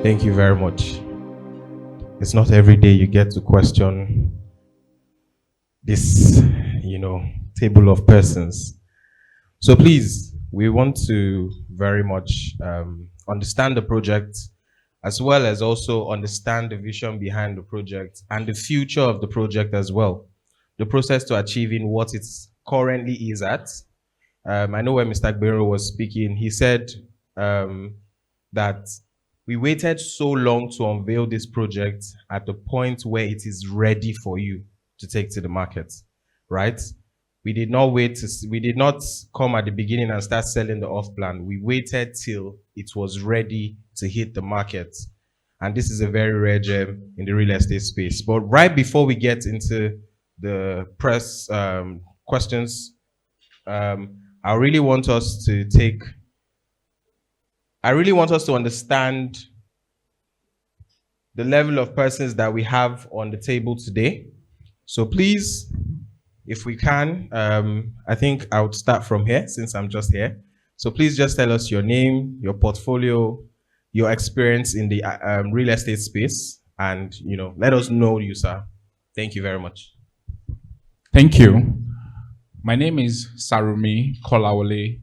Thank you very much. It's not every day you get to question this, table of persons. So please, we want to very much understand the project, as well as also understand the vision behind the project and the future of the project as well. The process to achieving what it currently is at. I know when Mr. Agbero was speaking, he said that we waited so long to unveil this project at the point where it is ready for you to take to the market, right? We did not we did not come at the beginning and start selling the off plan. We waited till it was ready to hit the market. And this is a very rare gem in the real estate space. But right before we get into the press questions, I really want us to understand the level of persons that we have on the table today. So please, if we can, I think I would start from here since I'm just here. So please just tell us your name, your portfolio, your experience in the real estate space, and let us know you, sir. Thank you very much. Thank you. My name is Asarome Kolawole.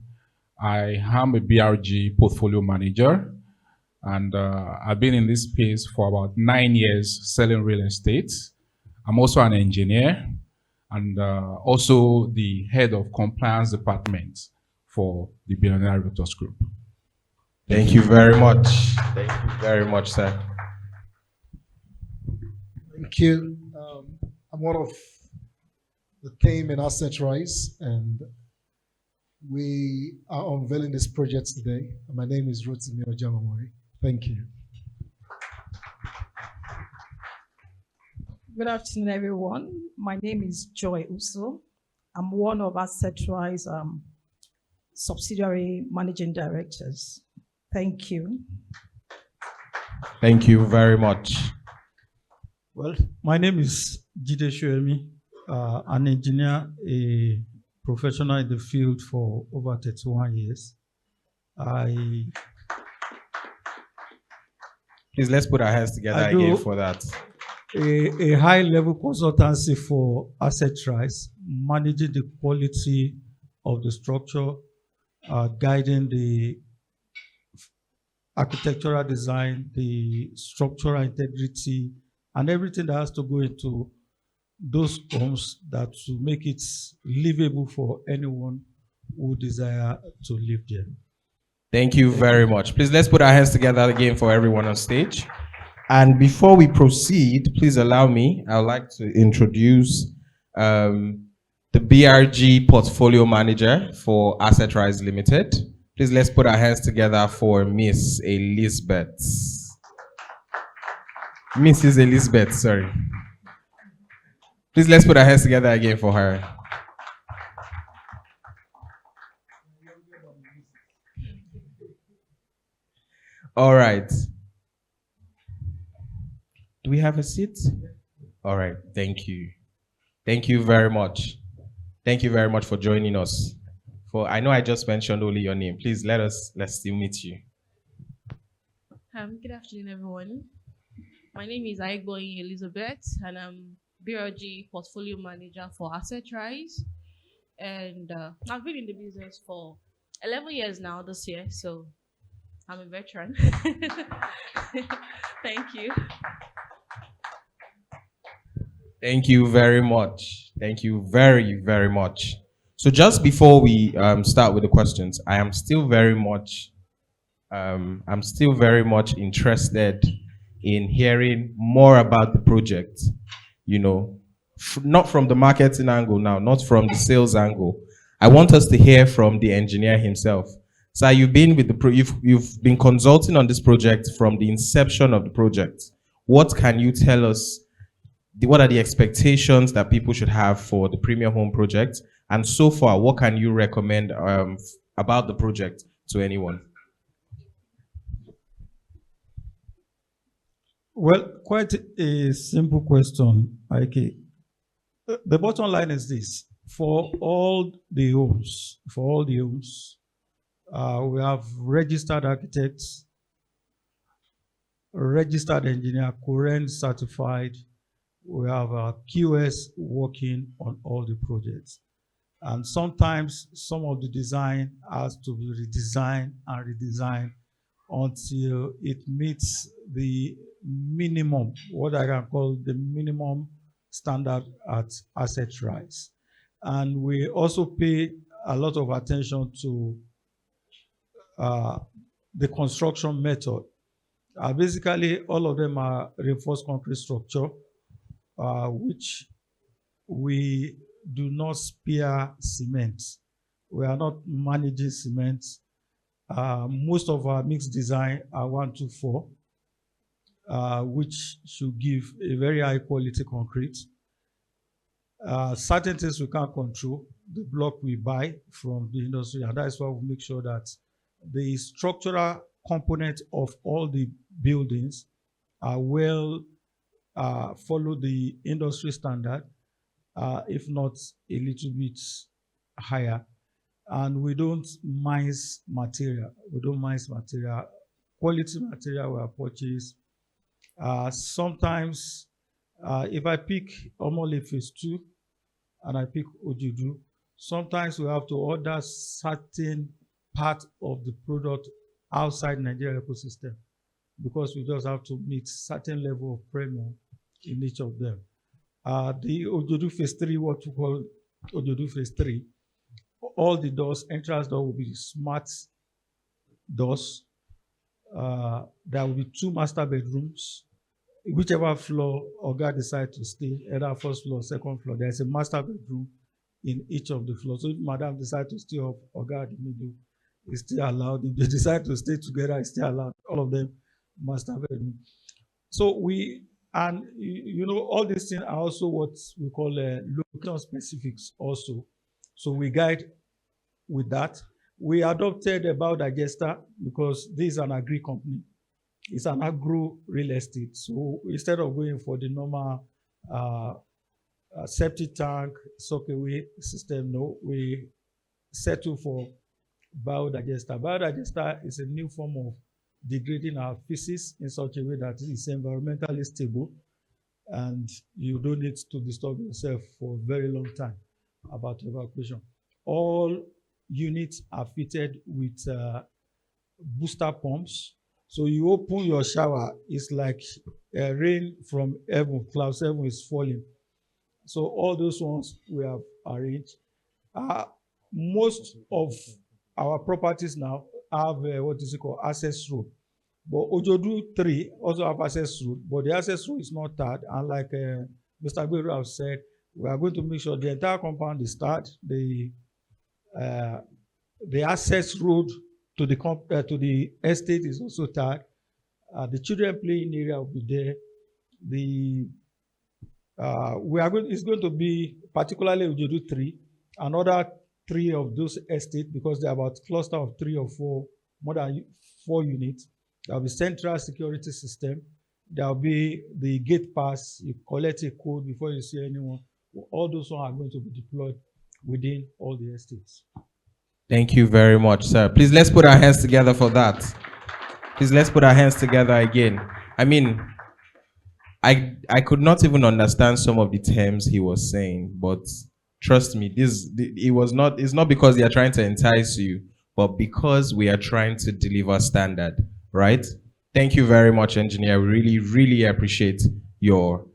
I am a BRG portfolio manager, and I've been in this space for about 9 years selling real estate. I'm also an engineer and also the head of compliance department for the Billionaire Realtors Group. Thank you very much. Thank you very much, sir. Thank you. I'm one of the team in Assetrise, and we are unveiling this project today. My name is Rotimi Ojamamoye. Thank you. Good afternoon, everyone. My name is Joy Usoh. I'm one of Assetrise subsidiary managing directors. Thank you. Thank you very much. Well, my name is Jide Soyemi, an engineer, a professional in the field for over 31 years. Please, let's put our hands together again for that. A high-level consultancy for Assetrise, managing the quality of the structure, guiding the architectural design, the structural integrity, and everything that has to go into those homes that will make it livable for anyone who desire to live there. Thank you very much. Please, let's put our hands together again for everyone on stage. And before we proceed, please allow me, I would like to introduce the BRG portfolio manager for Assetrise Limited. Please, let's put our hands together for Miss Elizabeth. Mrs. Elizabeth, sorry. Please, let's put our hands together again for her. All right. Do we have a seat? All right. Thank you. Thank you very much. Thank you very much for joining us. I know I just mentioned only your name. Please let's still meet you. Good afternoon, everyone. My name is Aigboyin Elizabeth, and I'm BRG portfolio manager for Assetrise. And I've been in the business for 11 years now this year, so I'm a veteran. Thank you. Thank you very much. Thank you very, very much. So just before we start with the questions, I'm still very much interested in hearing more about the project. Not from the marketing angle now, not from the sales angle. I want us to hear from the engineer himself. So you've been with you've been consulting on this project from the inception of the project. What can you tell us? What are the expectations that people should have for the Premium Home project? And so far, what can you recommend about the project to anyone? Well, quite a simple question, Ike. The bottom line is this: for all the homes, we have registered architects registered engineer, current certified. We have our QS working on all the projects. And sometimes some of the design has to be redesigned and redesigned until it meets the minimum, what I can call the minimum standard at Assetrise. And we also pay a lot of attention to the construction method. Basically, all of them are reinforced concrete structure, which we do not spare cement. We are not managing cement. Most of our mixed design are 124, which should give a very high quality concrete. Certain things we can't control, the block we buy from the industry, and that's why we make sure that the structural component of all the buildings are well follow the industry standard, if not a little bit higher. And we don't mince material. We don't mince material. Quality material we are purchased. Sometimes, if I pick Omole Phase 2 and I pick Ojudu, sometimes we have to order certain part of the product outside Nigeria ecosystem because we just have to meet certain level of premium in each of them. The Ojudu Phase 3, what we call Ojudu Phase 3, all the doors, entrance door will be smart doors. There will be 2 master bedrooms. Whichever floor Oga decides to stay, either first floor, second floor, there's a master bedroom in each of the floors. So if Madam decides to stay up, Oga at the middle, is still allowed. If they decide to stay together, it's still allowed. All of them master bedroom. So we, and you know, all these things are also what we call location specifics also. So we guide with that. We adopted a biodigester because this is an agri company. It's an agro real estate. So instead of going for the normal septic tank, soakaway system, no, we settle for biodigester. Biodigester is a new form of degrading our feces in such a way that it's environmentally stable and you don't need to disturb yourself for a very long time about evacuation. All units are fitted with booster pumps. So you open your shower, it's like rain from heaven, cloud 7 is falling. So all those ones we have arranged. Most of our properties now have what is it called, access road. But Ojodu 3 also have access road, but the access road is not tarred. And like Mr. Gberu have said, we are going to make sure the entire compound is tarred. The access road to the estate is also tarred. The children playing area will be there. It's going to be particularly Ojodu 3, another 3 of those estates because they're about cluster of 3 or 4, more than 4 units. There will be central security system. There will be the gate pass. You collect a code before you see anyone. All those ones are going to be deployed within all the estates. Thank you very much, sir. Please let's put our hands together for that. Please let's put our hands together again. I mean, I could not even understand some of the terms he was saying, but trust me, it's not because they are trying to entice you, but because we are trying to deliver standard, right? Thank you very much, engineer. We really, really appreciate your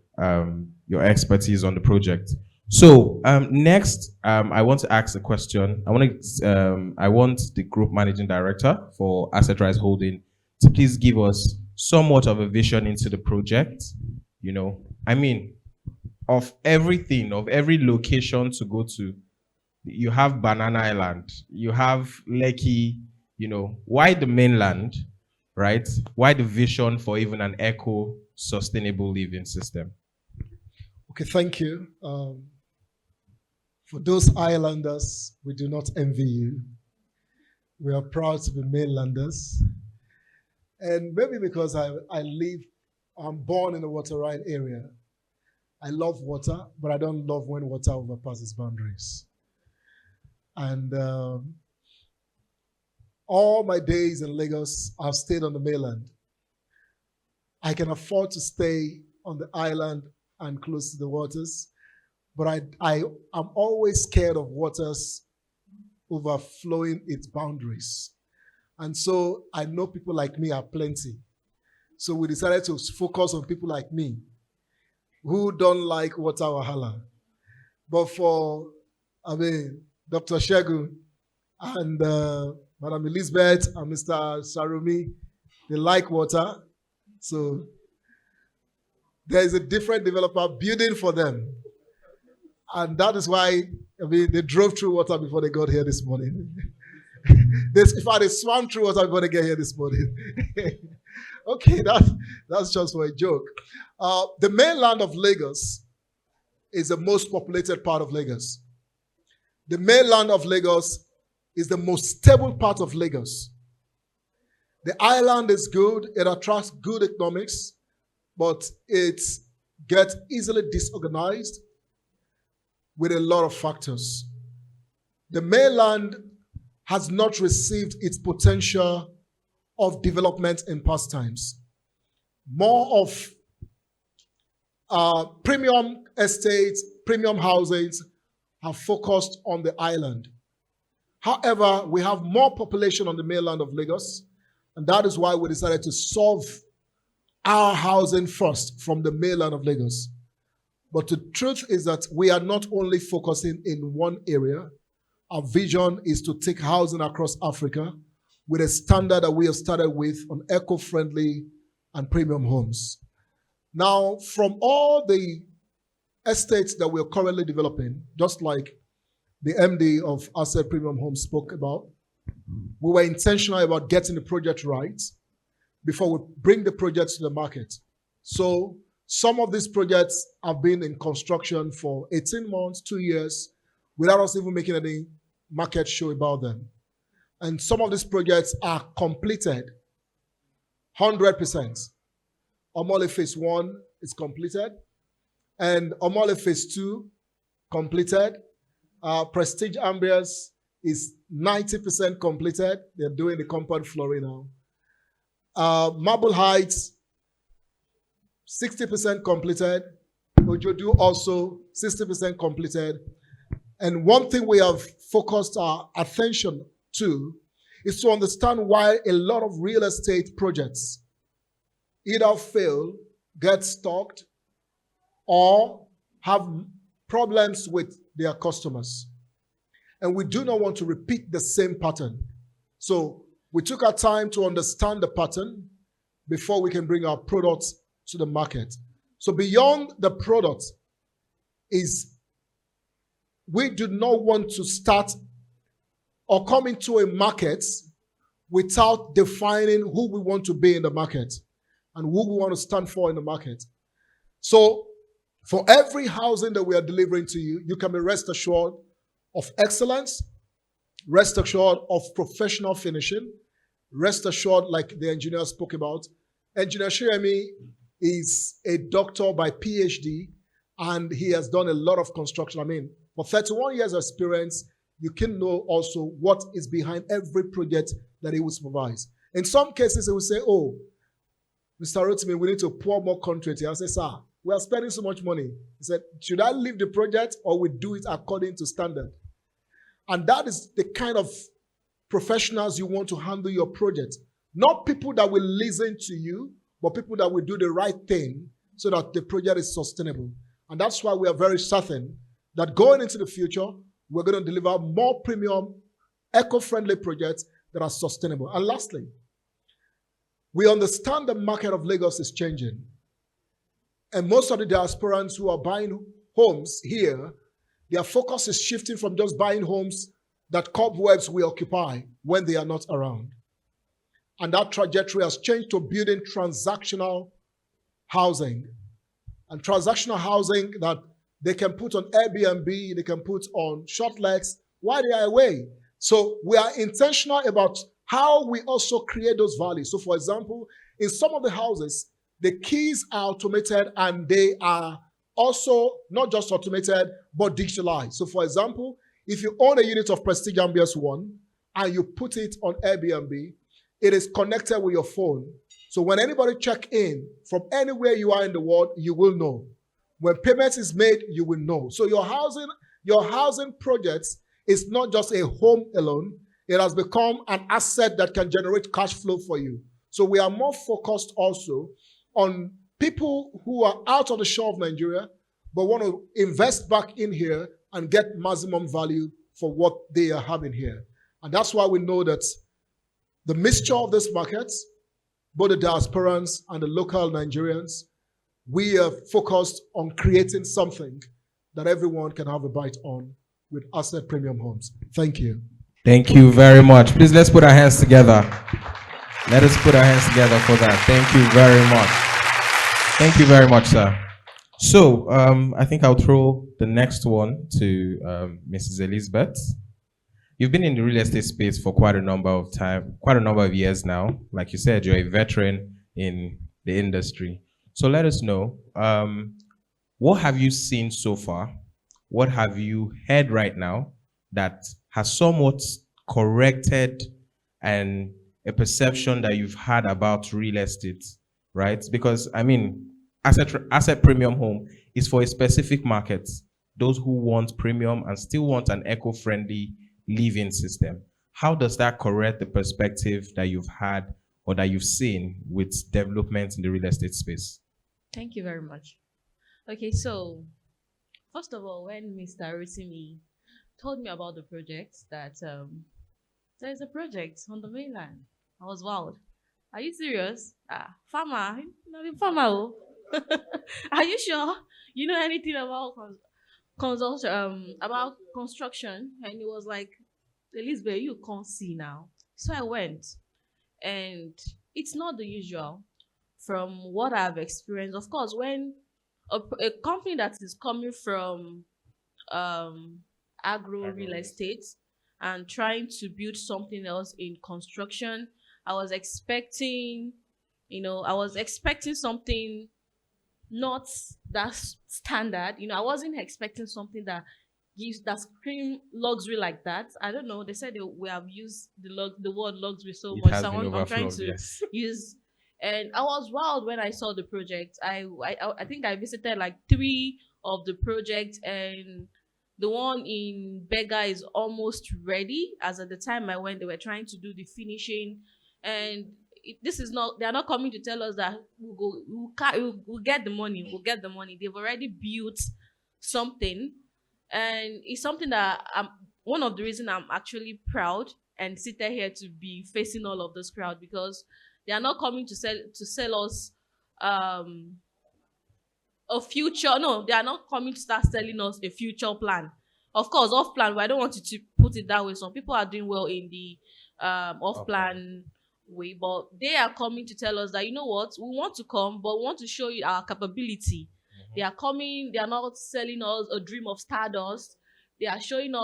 expertise on the project. So next, I want to ask a question. I want the group managing director for Assetrise Holdings to please give us somewhat of a vision into the project. You know, I mean, of everything, of every location to go to, you have Banana Island, you have Lekki, you know, why the mainland, right? Why the vision for even an eco-sustainable living system? Okay, thank you. For those islanders, we do not envy you. We are proud to be mainlanders. And maybe because I'm born in a waterine area. I love water, but I don't love when water overpasses boundaries. And all my days in Lagos, I've stayed on the mainland. I can afford to stay on the island and close to the waters, but I'm always scared of waters overflowing its boundaries. And so I know people like me are plenty. So we decided to focus on people like me who don't like water wahala. But for, Dr. Segun and Madam Elizabeth and Mr. Asarome, they like water. So there is a different developer building for them. And that is why, they drove through water before they got here this morning. In fact, they swam through water before they get here this morning. Okay, that's just for a joke. The mainland of Lagos is the most populated part of Lagos. The mainland of Lagos is the most stable part of Lagos. The island is good, it attracts good economics, but it gets easily disorganized with a lot of factors. The mainland has not received its potential of development in past times. More of premium estates, premium housings have focused on the island. However, we have more population on the mainland of Lagos, and that is why we decided to solve our housing first from the mainland of Lagos. But the truth is that we are not only focusing in one area. Our vision is to take housing across Africa with a standard that we have started with on eco-friendly and premium homes. Now, from all the estates that we're currently developing, just like the MD of AssetPremium Homes spoke about, we were intentional about getting the project right before we bring the projects to the market. So some of these projects have been in construction for 18 months, 2 years, without us even making any market show about them. And some of these projects are completed 100%. Omole Phase 1 is completed, and Omole Phase 2 completed. Prestige Ambience is 90% completed. They're doing the compound flooring now. Marble Heights, 60% completed. Ojodu also 60% completed. And one thing we have focused our attention to is to understand why a lot of real estate projects either fail, get stuck, or have problems with their customers. And we do not want to repeat the same pattern. So we took our time to understand the pattern before we can bring our products to the market. So beyond the product is we do not want to start or come into a market without defining who we want to be in the market and who we want to stand for in the market. So for every housing that we are delivering to you, you can be rest assured of excellence, rest assured of professional finishing, rest assured, like the engineer spoke about. Engineer Soyemi is a doctor by PhD, and he has done a lot of construction. I mean, for 31 years of experience, you can know also what is behind every project that he will supervise. In some cases, he will say, oh, Mr. Rotimi, we need to pour more concrete here. I say, sir, we are spending so much money. He said, should I leave the project or we do it according to standard? And that is the kind of professionals you want to handle your project. Not people that will listen to you, but people that will do the right thing so that the project is sustainable. And that's why we are very certain that going into the future, we're going to deliver more premium, eco-friendly projects that are sustainable. And lastly, we understand the market of Lagos is changing. And most of the diasporans who are buying homes here, their focus is shifting from just buying homes that cobwebs will occupy when they are not around. And that trajectory has changed to building transactional housing. And transactional housing that they can put on Airbnb, they can put on short legs while they are away. So we are intentional about how we also create those values. So for example, in some of the houses, the keys are automated and they are also not just automated, but digitalized. So for example, if you own a unit of Prestige Ambience 1 and you put it on Airbnb, it is connected with your phone. So when anybody check in from anywhere you are in the world, you will know. When payments is made, you will know. So your housing projects is not just a home alone. It has become an asset that can generate cash flow for you. So we are more focused also on people who are out of the shore of Nigeria, but want to invest back in here and get maximum value for what they are having here. And that's why we know that the mixture of these markets, both the diasporans and the local Nigerians, we are focused on creating something that everyone can have a bite on with AssetPremium Homes. Thank you. Thank you very much. Please, let's put our hands together. Let us put our hands together for that. Thank you very much. Thank you very much, sir. So, I think I'll throw the next one to Mrs. Elizabeth. You've been in the real estate space for quite a number of years now. Like you said, you're a veteran in the industry. So let us know, what have you seen so far? What have you heard right now that has somewhat corrected and a perception that you've had about real estate, right? Because, I mean, AssetPremium Home is for a specific market, those who want premium and still want an eco-friendly living system. How does that correct the perspective that you've had or that you've seen with development in the real estate space? Thank you very much. Okay, so first of all, when Mr. Rotimi told me about the project, that there's a project on the mainland, I was wild. Are you serious? Farmer, not a farmer. Oh. Are you sure you know anything about about construction? And he was like, Elizabeth, you can't see now. So I went, and it's not the usual from what I've experienced. Of course, when a company that is coming from agro real estate and trying to build something else in construction, I was expecting something not that standard. I wasn't expecting something that scream luxury like that. I don't know. They said we have used the word luxury so much. So I'm trying to use. And I was wild when I saw the project. I think I visited like 3 of the projects, and the one in Bega is almost ready. As at the time I went, they were trying to do the finishing, and they are not coming to tell us that we'll get the money. We'll get the money. They've already built something, and it's something that one of the reasons I'm actually proud and seated here to be facing all of this crowd, because they are not coming to sell us a future. No, they are not coming to start selling us a future plan. Of course, off plan, but I don't want you to put it that way. Some people are doing well in the off plan way, but they are coming to tell us that, you know what, we want to come, but we want to show you our capability. They are coming, they are not selling us a dream of stardust. They are showing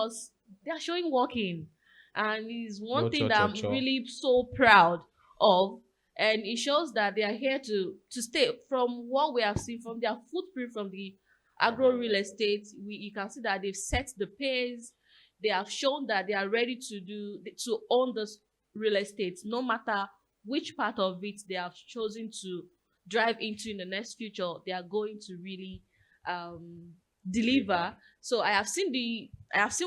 working. And it's one thing that I'm really so proud of. And it shows that they are here to stay. From what we have seen from their footprint from the agro real estate, you can see that they've set the pace. They have shown that they are ready to own this real estate, no matter which part of it they have chosen to drive into in the next future. They are going to really deliver. So I have seen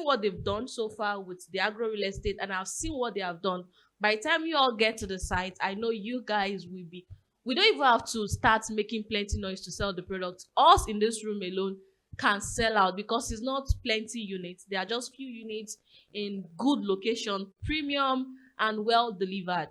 what they've done so far with the agro real estate, and I've seen what they have done. By the time you all get to the site, I know you guys will be. We don't even have to start making plenty noise to sell the product. Us in this room alone can sell out, because it's not plenty units. There are just few units in good location, premium and well delivered.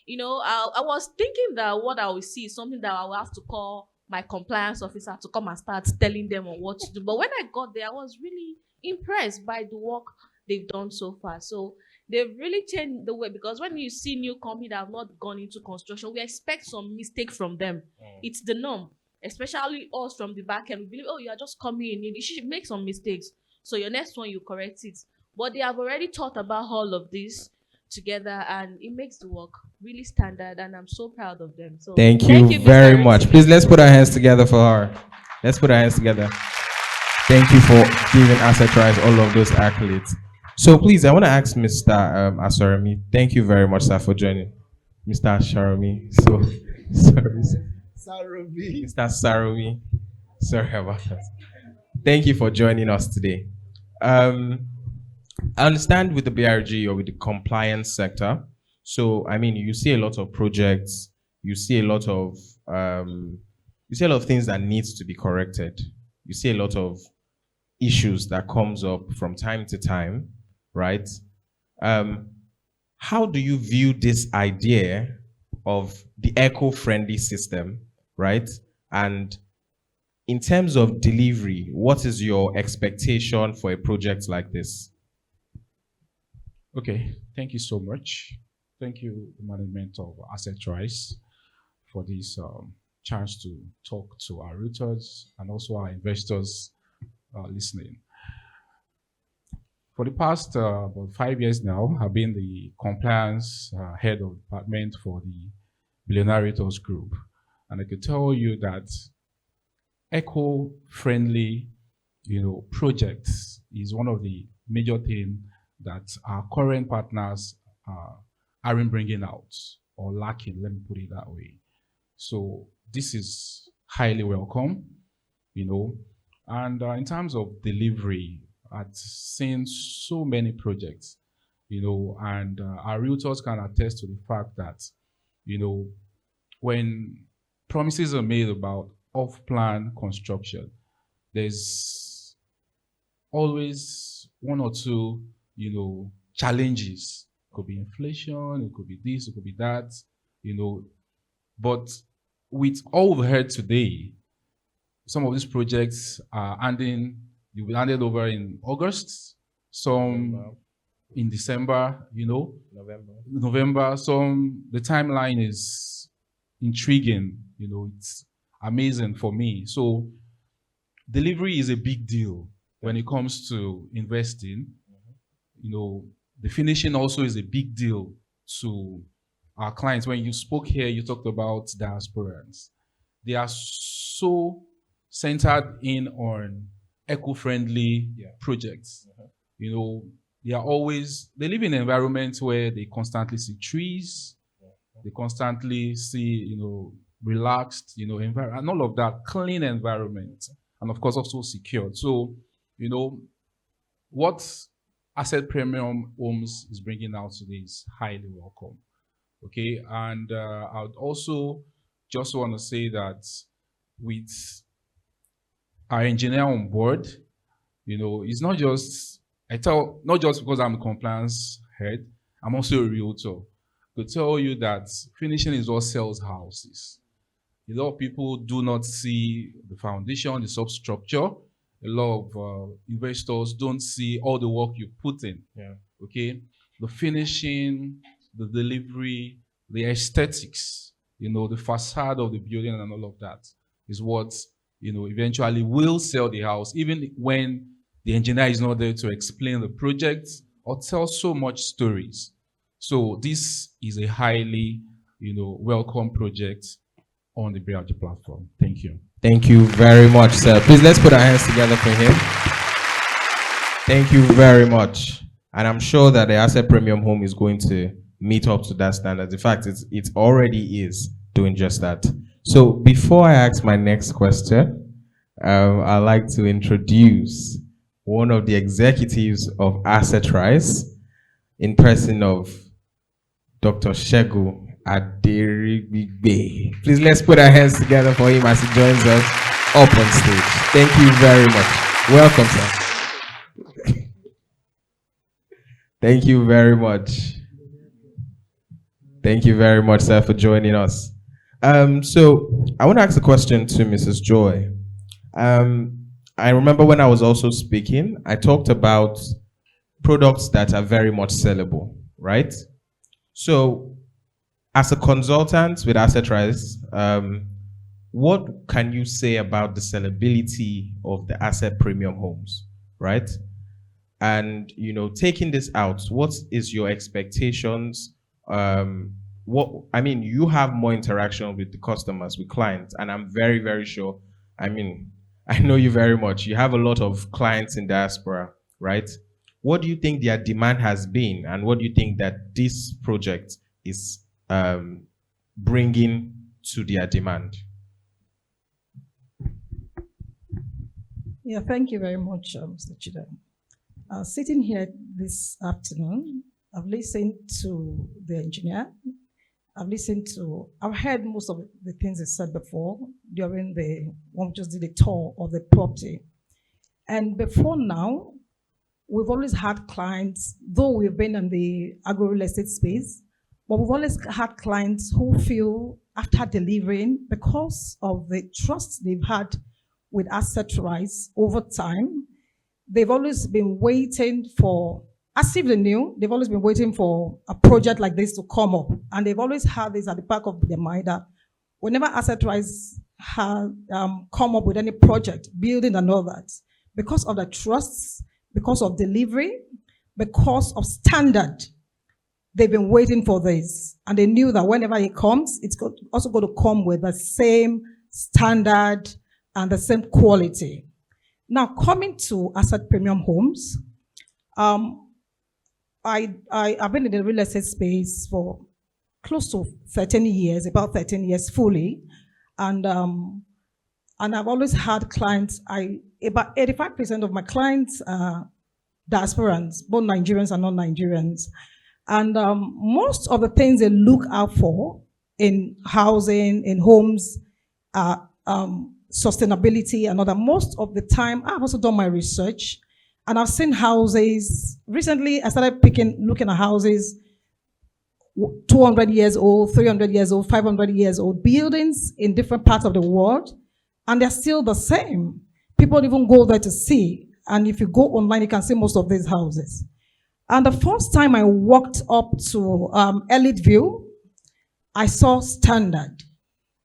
I was thinking that what I will see is something that I will have to call my compliance officer to come and start telling them on what to do. But when I got there, I was really impressed by the work they've done so far. So they've really changed the way, because when you see new companies that have not gone into construction, we expect some mistake from them. It's the norm, especially us from the back end. We believe, you are just coming in, you should make some mistakes, so your next one you correct it. But they have already thought about all of this together, and it makes the work really standard, and I'm so proud of them. So thank you very much. Please, let's put our hands together for her. Let's put our hands together. Thank you for giving Assetrise all of those accolades. So please, I want to ask Mr. Asarome. Thank you very much, sir, for joining. Mr. Asarome. So Sorry, Asarome. Mr. Asarome. Sorry about that. Thank you for joining us today. Um, I understand with the BRG or with the compliance sector. So, I mean, you see a lot of projects, you see a lot of um, you see a lot of things that needs to be corrected. You see a lot of issues that comes up from time to time, right? Um, how do you view this idea of the eco-friendly system, right? And in terms of delivery, what is your expectation for a project like this? Okay, thank you so much. Thank you, the management of Assetrise, for this chance to talk to our realtors and also our investors listening. For the past about 5 years now, I've been the compliance head of department for the Billionaire Realtors Group. And I can tell you that eco-friendly, projects is one of the major things that our current partners aren't bringing out or lacking, let me put it that way. So this is highly welcome, and in terms of delivery, I've seen so many projects, and our realtors can attest to the fact that, when promises are made about off-plan construction, there's always one or two, challenges. It could be inflation, it could be this, it could be that, But with all we've heard today, some of these projects are you'll be handed over in August, some November. in December, November. November. The timeline is intriguing, it's amazing for me. So delivery is a big deal when it comes to investing. The finishing also is a big deal to our clients. When you spoke here, you talked about diasporans. They are so centered in on eco-friendly projects. They live in an environment where they constantly see trees, they constantly see, relaxed, and all of that, clean environment, and of course also secured. So, what AssetPremium Homes is bringing out today is highly welcome. Okay, and I would also just want to say that with our engineer on board, it's not just not just because I'm a compliance head, I'm also a realtor. To tell you that finishing is what sells houses. A lot of people do not see the foundation, the substructure. A lot of investors don't see all the work you put in. Yeah. Okay, the finishing, the delivery, the aesthetics, the facade of the building and all of that is what, eventually will sell the house, even when the engineer is not there to explain the project or tell so much stories. So this is a highly, welcome project on the BRG platform. Thank you. Thank you very much, sir. Please let's put our hands together for him. Thank you very much. And I'm sure that the AssetPremium Home is going to meet up to that standard. In fact, it already is doing just that. So before I ask my next question, I'd like to introduce one of the executives of Assetrise in person of Dr. Segun Aderigbibe. Please let's put our hands together for him as he joins us up on stage. Thank you very much. Welcome, sir. Thank you very much. Thank you very much, sir, for joining us. So I want to ask a question to Mrs. Joy. I remember when I was also speaking, I talked about products that are very much sellable, right? So as a consultant with Assetrise, what can you say about the sellability of the AssetPremium Homes, right? And taking this out, what is your expectations? You have more interaction with the customers, with clients, and I'm very, very sure. I know you very much. You have a lot of clients in diaspora, right? What do you think their demand has been, and what do you think that this project is bringing to their demand? Yeah, thank you very much, Mr. Jide. Sitting here this afternoon, I've listened to the engineer. I've heard most of the things he said before during when we just did a tour of the property. And before now, we've always had clients, though we've been in the agro-real estate space, but we've always had clients who feel after delivering, because of the trust they've had with Assetrise over time, they've always been waiting for, as if they knew, they've always been waiting for a project like this to come up. And they've always had this at the back of their mind that whenever Assetrise has come up with any project, building and all that, because of the trusts, because of delivery, because of standard, they've been waiting for this. And they knew that whenever it comes, it's also going to come with the same standard and the same quality. Now, coming to AssetPremium Homes, I've been in the real estate space for close to 13 years, about 13 years fully. And I've always had clients, about 85% of my clients are diasporans, both Nigerians and non-Nigerians. And most of the things they look out for in housing, in homes, sustainability and other. Most of the time, I've also done my research and I've seen houses. Recently, I started looking at houses 200 years old, 300 years old, 500 years old, buildings in different parts of the world, and they're still the same. People don't even go there to see. And if you go online, you can see most of these houses. And the first time I walked up to Elite View, I saw standard.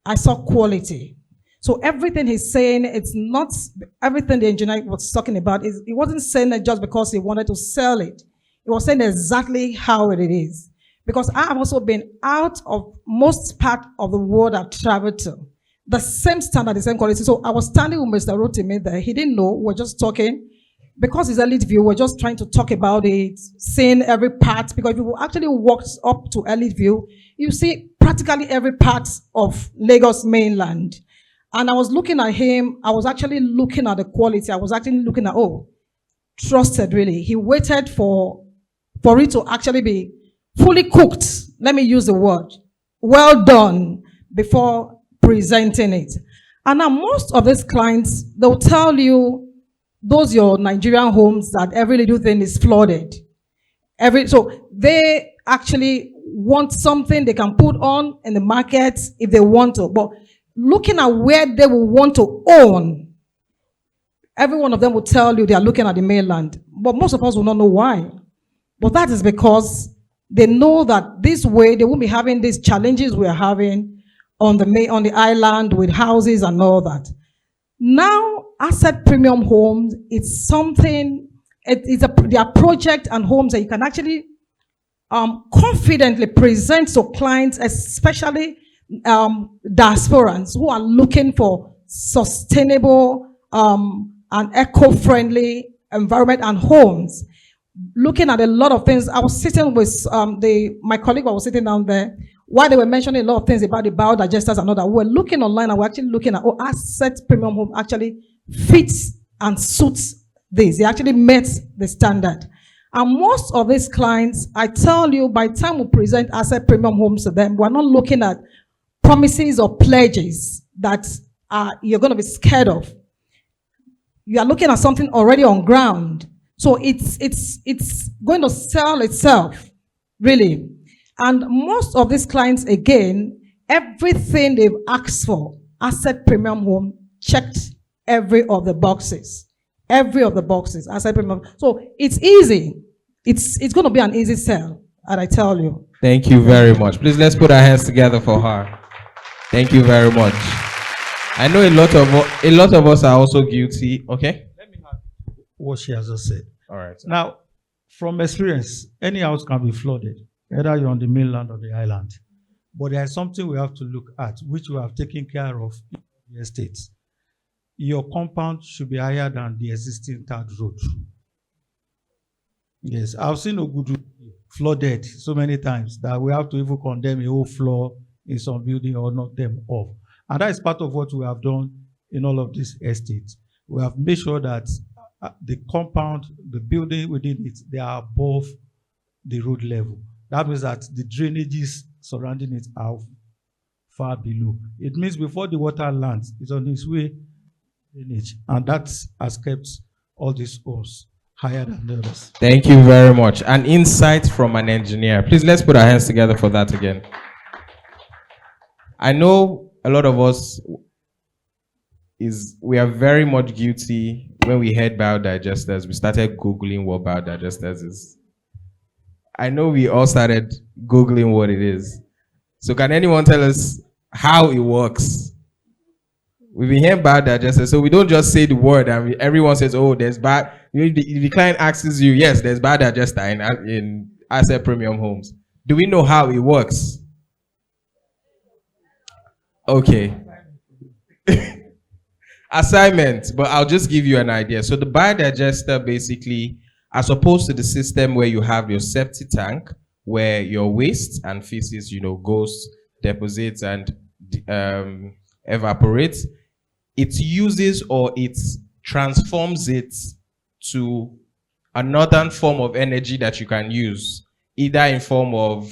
I saw quality. So everything he's saying, it's not everything the engineer was talking about. He wasn't saying it just because he wanted to sell it. He was saying exactly how it is. Because I have also been out of most part of the world I've traveled to. The same standard, the same quality. So I was standing with Mr. Rotimi there. He didn't know. We're just talking. Because it's Elite View, we're just trying to talk about it, seeing every part. Because if you actually walk up to Elite View, you see practically every part of Lagos mainland. And I was looking at him. I was actually looking at the quality. I was actually looking at, trusted really. He waited for it to actually be fully cooked. Let me use the word. Well done before presenting it. And now most of these clients, they'll tell you, those your Nigerian homes, that every little thing is flooded. So they actually want something they can put on in the market if they want to. But looking at where they will want to own, every one of them will tell you they are looking at the mainland. But most of us will not know why. But that is because they know that this way they won't be having these challenges we are having on the island with houses and all that. Now, AssetPremium Homes, it's something, they are project and homes that you can actually confidently present to clients, especially diasporans who are looking for sustainable and eco-friendly environment and homes. Looking at a lot of things, I was sitting with my colleague was sitting down there while they were mentioning a lot of things about the biodigesters and all that. We're looking online and we're actually looking at AssetPremium Home actually fits and suits this. They actually met the standard. And most of these clients, I tell you, by the time we present AssetPremium Homes to them, we're not looking at promises or pledges that you're going to be scared of. You are looking at something already on ground. So it's going to sell itself, really. And most of these clients, again, everything they've asked for, AssetPremium Home checked every of the boxes. Every of the boxes, AssetPremium. So it's easy. It's going to be an easy sell, and I tell you. Thank you very much. Please, let's put our hands together for her. Thank you very much. I know a lot of us are also guilty. Okay? Let me have what she has just said. All right. Now, from experience, any house can be flooded, either you're on the mainland or the island. But there is something we have to look at, which we have taken care of in the estates. Your compound should be higher than the existing third road. Yes, I've seen Ogudu flooded so many times that we have to even condemn a whole floor in some building or knock them off. And that is part of what we have done in all of these estates. We have made sure that the compound, the building within it, they are above the road level. That means that the drainages surrounding it are far below. It means before the water lands, it's on its way drainage, and that has kept all these homes higher than the others. Thank you very much. An insight from an engineer. Please, let's put our hands together for that again. I know a lot of us we are very much guilty. When we heard biodigesters, we started Googling what biodigesters is. I know we all started Googling what it is. So can anyone tell us how it works? We've been hearing biodigesters, so we don't just say the word and everyone says, oh, there's bad. If the client asks you, yes, there's biodigester in AssetPremium Homes. Do we know how it works? Okay. Assignment, but I'll just give you an idea. So the biodigester basically, as opposed to the system where you have your septic tank, where your waste and feces, goes, deposits, and evaporates, it uses or it transforms it to another form of energy that you can use, either in form of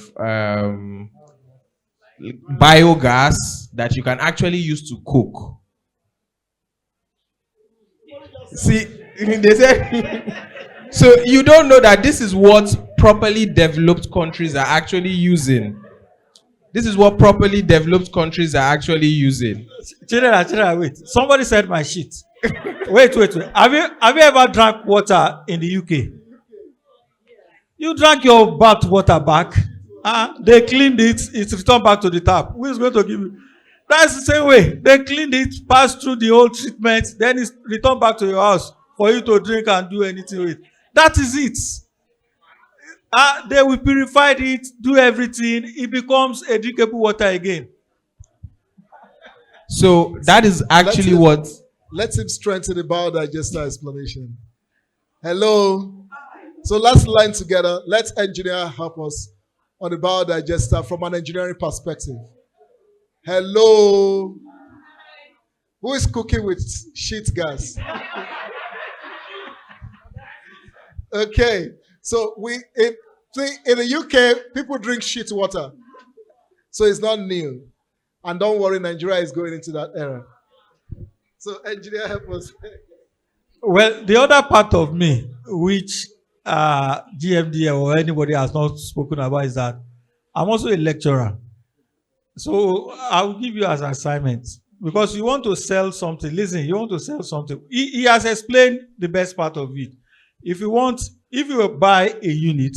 biogas that you can actually use to cook. See, they say, so you don't know that this is what properly developed countries are actually using. This is what properly developed countries are actually using. Chidera, wait. Somebody said my shit. Wait. Have you ever drank water in the UK? You drank your bath water back. They cleaned it. It's returned back to the tap. Who is going to give you? That's the same way. They cleaned it, passed through the whole treatment, then it's returned back to your house for you to drink and do anything with. That is it. They will purify it, do everything. It becomes a drinkable water again. So that is actually Let him strengthen the biodigester explanation. Hello. So let's learn together. Let engineer help us on the biodigester from an engineering perspective. Hello. Who is cooking with shit gas? Okay. So in the UK, people drink shit water. So it's not new. And don't worry, Nigeria is going into that era. So engineer, help us. Well, the other part of me, which GMD or anybody has not spoken about, is that I'm also a lecturer. So I'll give you as an assignment. Because you want to sell something. Listen, you want to sell something. He has explained the best part of it. If you buy a unit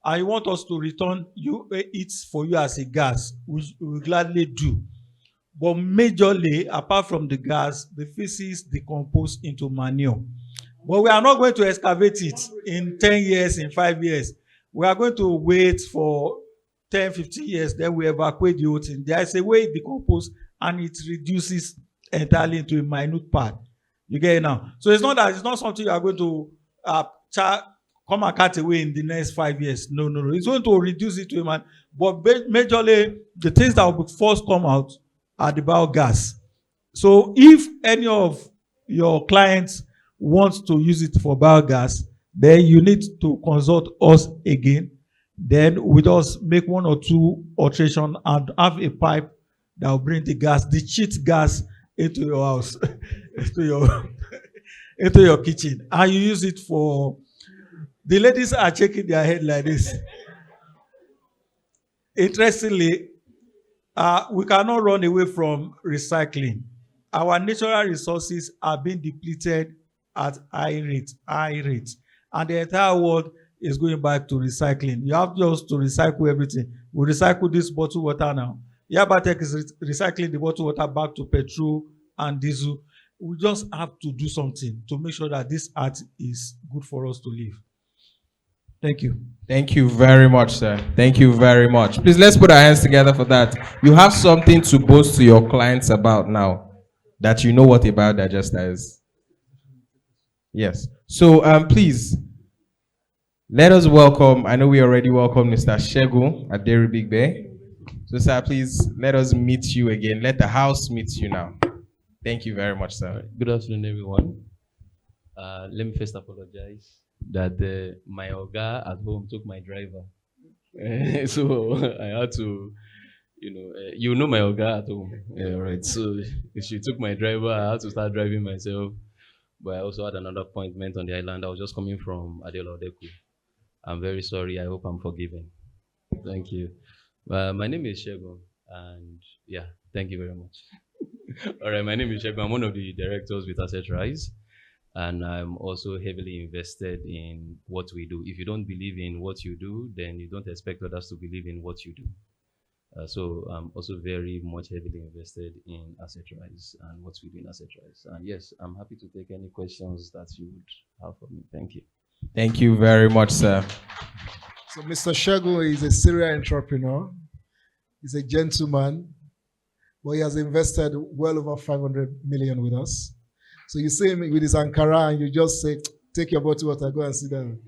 and you want us to return it for you as a gas, which we will gladly do. But majorly, apart from the gas, the feces decompose into manure. But we are not going to excavate it in 10 years, in 5 years. We are going to wait for 10, 15 years, then we evacuate the whole thing. There is a way it decomposes and it reduces entirely into a minute part. You get it now? So it's not something you are going to come and cut away in the next 5 years. No. It's going to reduce it to a man. But majorly, the things that will first come out are the biogas. So if any of your clients wants to use it for biogas, then you need to consult us again. Then with us, make 1 or 2 alterations and have a pipe that will bring the gas, the cheap gas, into your house, into your kitchen. And you use it for... The ladies are shaking their head like this. Interestingly, we cannot run away from recycling. Our natural resources are being depleted at high rate. And the entire world is going back to recycling. You have just to recycle everything. We recycle this bottled water now. Yabatech is recycling the bottled water back to petrol and diesel. We just have to do something to make sure that this art is good for us to live. Thank you. Thank you very much, sir. Thank you very much. Please, let's put our hands together for that. You have something to boast to your clients about now, that you know what a biodigester is. Yes. So, please, let us welcome, I know we already welcome Mr. Segun Aderigbibe. So, sir, please let us meet you again. Let the house meet you now. Thank you very much, sir. Good afternoon, everyone. Let me first apologize that my Oga at home took my driver. So I had to, you know my Oga at home. Yeah, right. So she took my driver. I had to start driving myself. But I also had another appointment on the island. I was just coming from Adelodeku. I'm very sorry. I hope I'm forgiven. Thank you. My name is Segun, and yeah, thank you very much. All right, my name is Segun. I'm one of the directors with Assetrise, and I'm also heavily invested in what we do. If you don't believe in what you do, then you don't expect others to believe in what you do. So I'm also very much heavily invested in Assetrise and what we do in Assetrise. And yes, I'm happy to take any questions that you would have for me. Thank you. Thank you very much, sir. So Mr. Segun is a serial entrepreneur. He's a gentleman, but he has invested well over 500 million with us. So you see him with his Ankara and you just say, take your bottle water, go and sit down.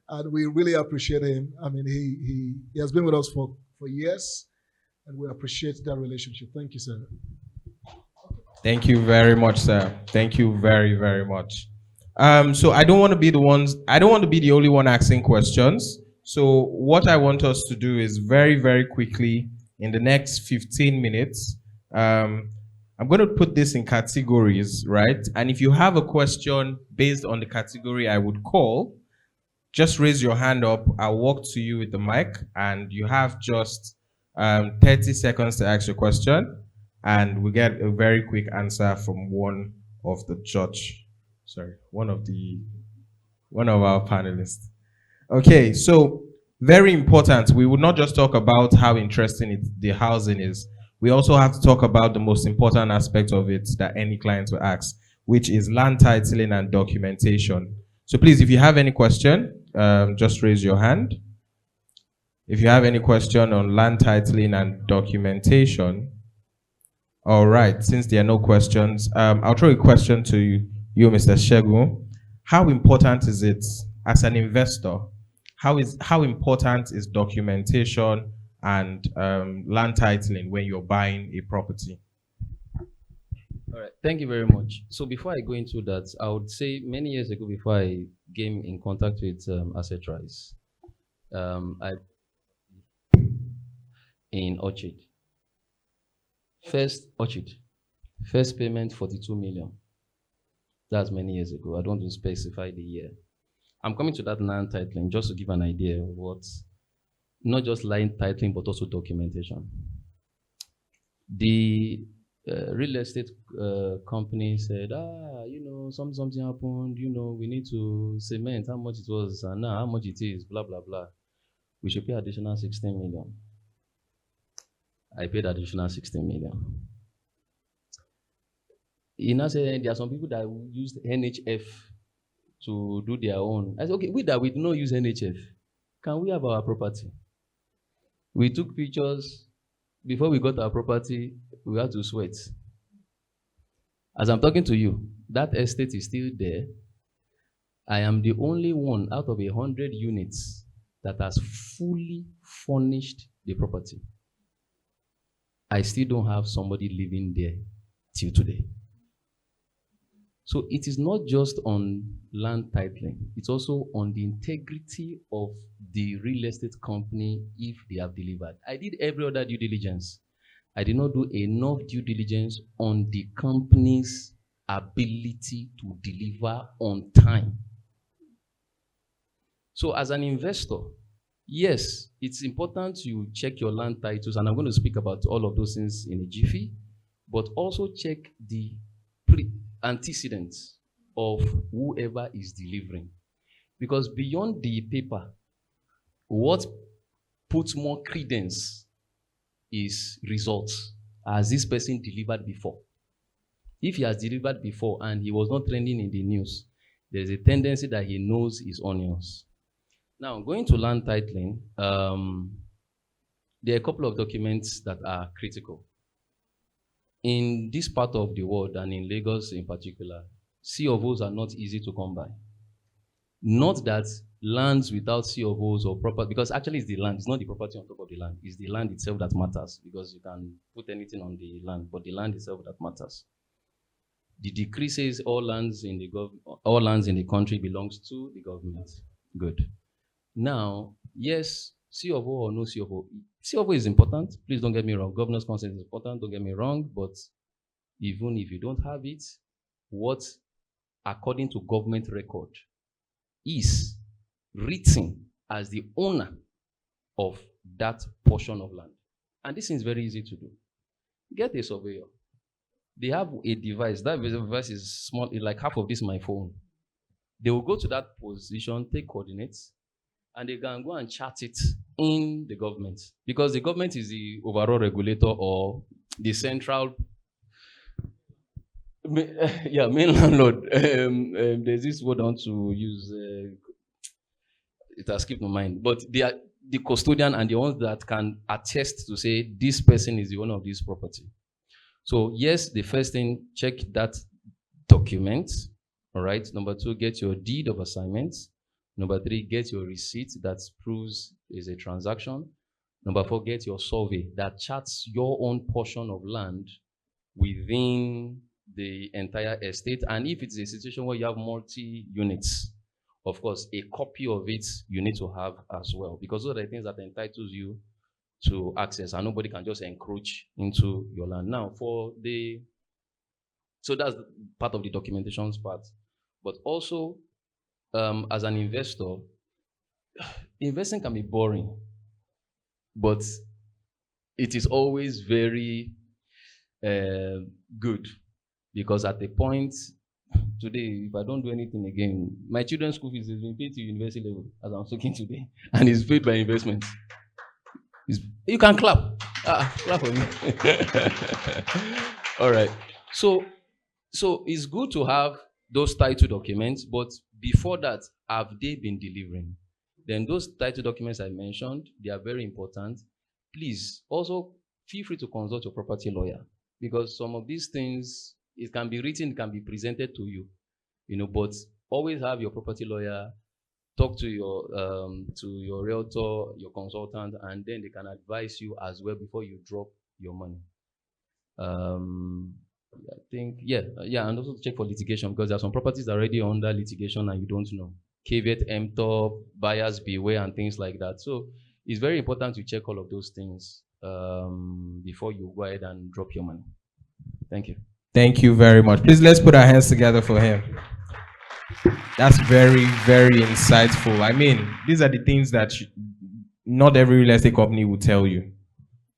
And we really appreciate him. I mean, he has been with us for years, and we appreciate that relationship. Thank you, sir. Thank you very much, sir. Thank you very, very much. So I don't want to be the only one asking questions. So what I want us to do is very, very quickly, in the next 15 minutes, I'm going to put this in categories, right? And if you have a question based on the category I would call, just raise your hand up. I'll walk to you with the mic, and you have just 30 seconds to ask your question, and we get a very quick answer from one of our panelists. Okay, so very important. We would not just talk about how interesting the housing is. We also have to talk about the most important aspect of it that any client will ask, which is land titling and documentation. So please, if you have any question, just raise your hand. If you have any question on land titling and documentation. All right, since there are no questions, I'll throw a question to you, Mr. Segun. How important is it as an investor? How important is documentation and land titling when you're buying a property? All right, thank you very much. So before I go into that, I would say many years ago, before I came in contact with Assetrise, in Orchard. First payment 42 million. That's many years ago. I don't want to specify the year. I'm coming to that land titling just to give an idea of what, not just land titling, but also documentation. The real estate company said, something happened, we need to cement how much it was and now how much it is, blah, blah, blah. We should pay additional 16 million. I paid additional 16 million. He now said there are some people that used NHF to do their own. I said, okay, we do not use NHF. Can we have our property? We took pictures. Before we got our property, we had to sweat. As I'm talking to you, that estate is still there. I am the only one out of 100 units that has fully furnished the property. I still don't have somebody living there till today. So it is not just on land titling, it's also on the integrity of the real estate company if they have delivered. I did every other due diligence. I did not do enough due diligence on the company's ability to deliver on time. So as an investor, yes, it's important you check your land titles, and I'm going to speak about all of those things in a jiffy, but also check the antecedents of whoever is delivering. Because beyond the paper, what puts more credence is results. Has this person delivered before? If he has delivered before and he was not trending in the news, there's a tendency that he knows his onions. Now, going to land titling, there are a couple of documents that are critical. In this part of the world, and in Lagos in particular, C of O's are not easy to come by. Not that lands without C of Os or property, because actually it's the land, it's not the property on top of the land, it's the land itself that matters, because you can put anything on the land, but the land itself that matters. The decree says all lands in the country belongs to the government. Good. Now, yes, C of O or no C of O. C of O is important. Please don't get me wrong. Governor's consent is important. Don't get me wrong. But even if you don't have it, what, according to government record, is written as the owner of that portion of land. And this is very easy to do. Get a surveyor. They have a device. That device is small, like half of this my phone. They will go to that position, take coordinates, and they can go and chart it in the government. Because the government is the overall regulator or the central, main landlord. There's this word I want to use. It has skipped my mind. But they are the custodian and the ones that can attest to say this person is the owner of this property. So yes, the first thing, check that document. All right. Number 2, get your deed of assignment. Number 3, get your receipt that proves is a transaction. Number 4, get your survey that charts your own portion of land within the entire estate. And if it's a situation where you have multi-units, of course, a copy of it you need to have as well, because those are the things that entitles you to access, and nobody can just encroach into your land. Now, so that's part of the documentations part. But also, as an investor, investing can be boring, but it is always very good, because at the point, today, if I don't do anything again, my children's school fees has been paid to university level, as I'm talking today, and it's paid by investments. You can clap. Clap for me. All right. So it's good to have those title documents, but before that, have they been delivering? Then those title documents I mentioned, they are very important. Please also feel free to consult your property lawyer, because some of these things, it can be written, it can be presented to you, but always have your property lawyer talk to your realtor, your consultant, and then they can advise you as well before you drop your money. I think, and also check for litigation, because there are some properties already under litigation and you don't know. Caveat emptor, buyers beware, and things like that. So it's very important to check all of those things before you go ahead and drop your money. Thank you. Thank you very much. Please, let's put our hands together for him. That's very, very insightful. I mean, these are the things that not every real estate company would tell you.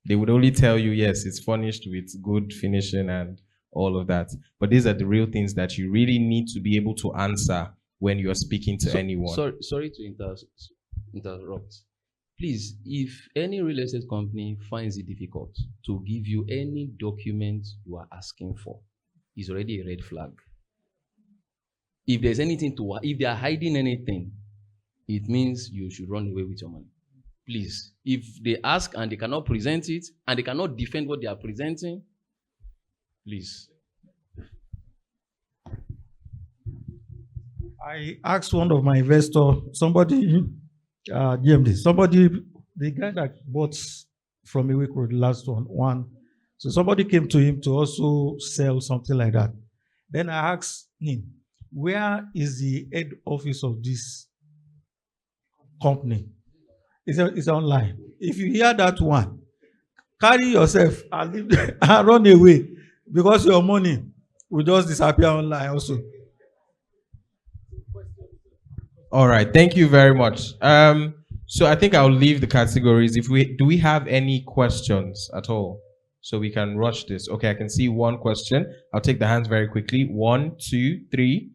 They would only tell you, yes, it's furnished with good finishing and all of that. But these are the real things that you really need to be able to answer when you're speaking to anyone. Sorry to interrupt. Please, if any real estate company finds it difficult to give you any document you are asking for, it's already a red flag. If there's anything if they are hiding anything, it means you should run away with your money. Please, if they ask and they cannot present it and they cannot defend what they are presenting, please. I asked one of my investors, somebody, GMD, the guy that bought from a week road, the last one. So somebody came to him to also sell something like that. Then I asked him, where is the head office of this company? It's online. If you hear that one, carry yourself and leave there and run away, because your money will just disappear online also. All right, thank you very much. So I think I'll leave the categories. Do we have any questions at all? So we can rush this. Okay, I can see one question. I'll take the hands very quickly. 1, 2, 3.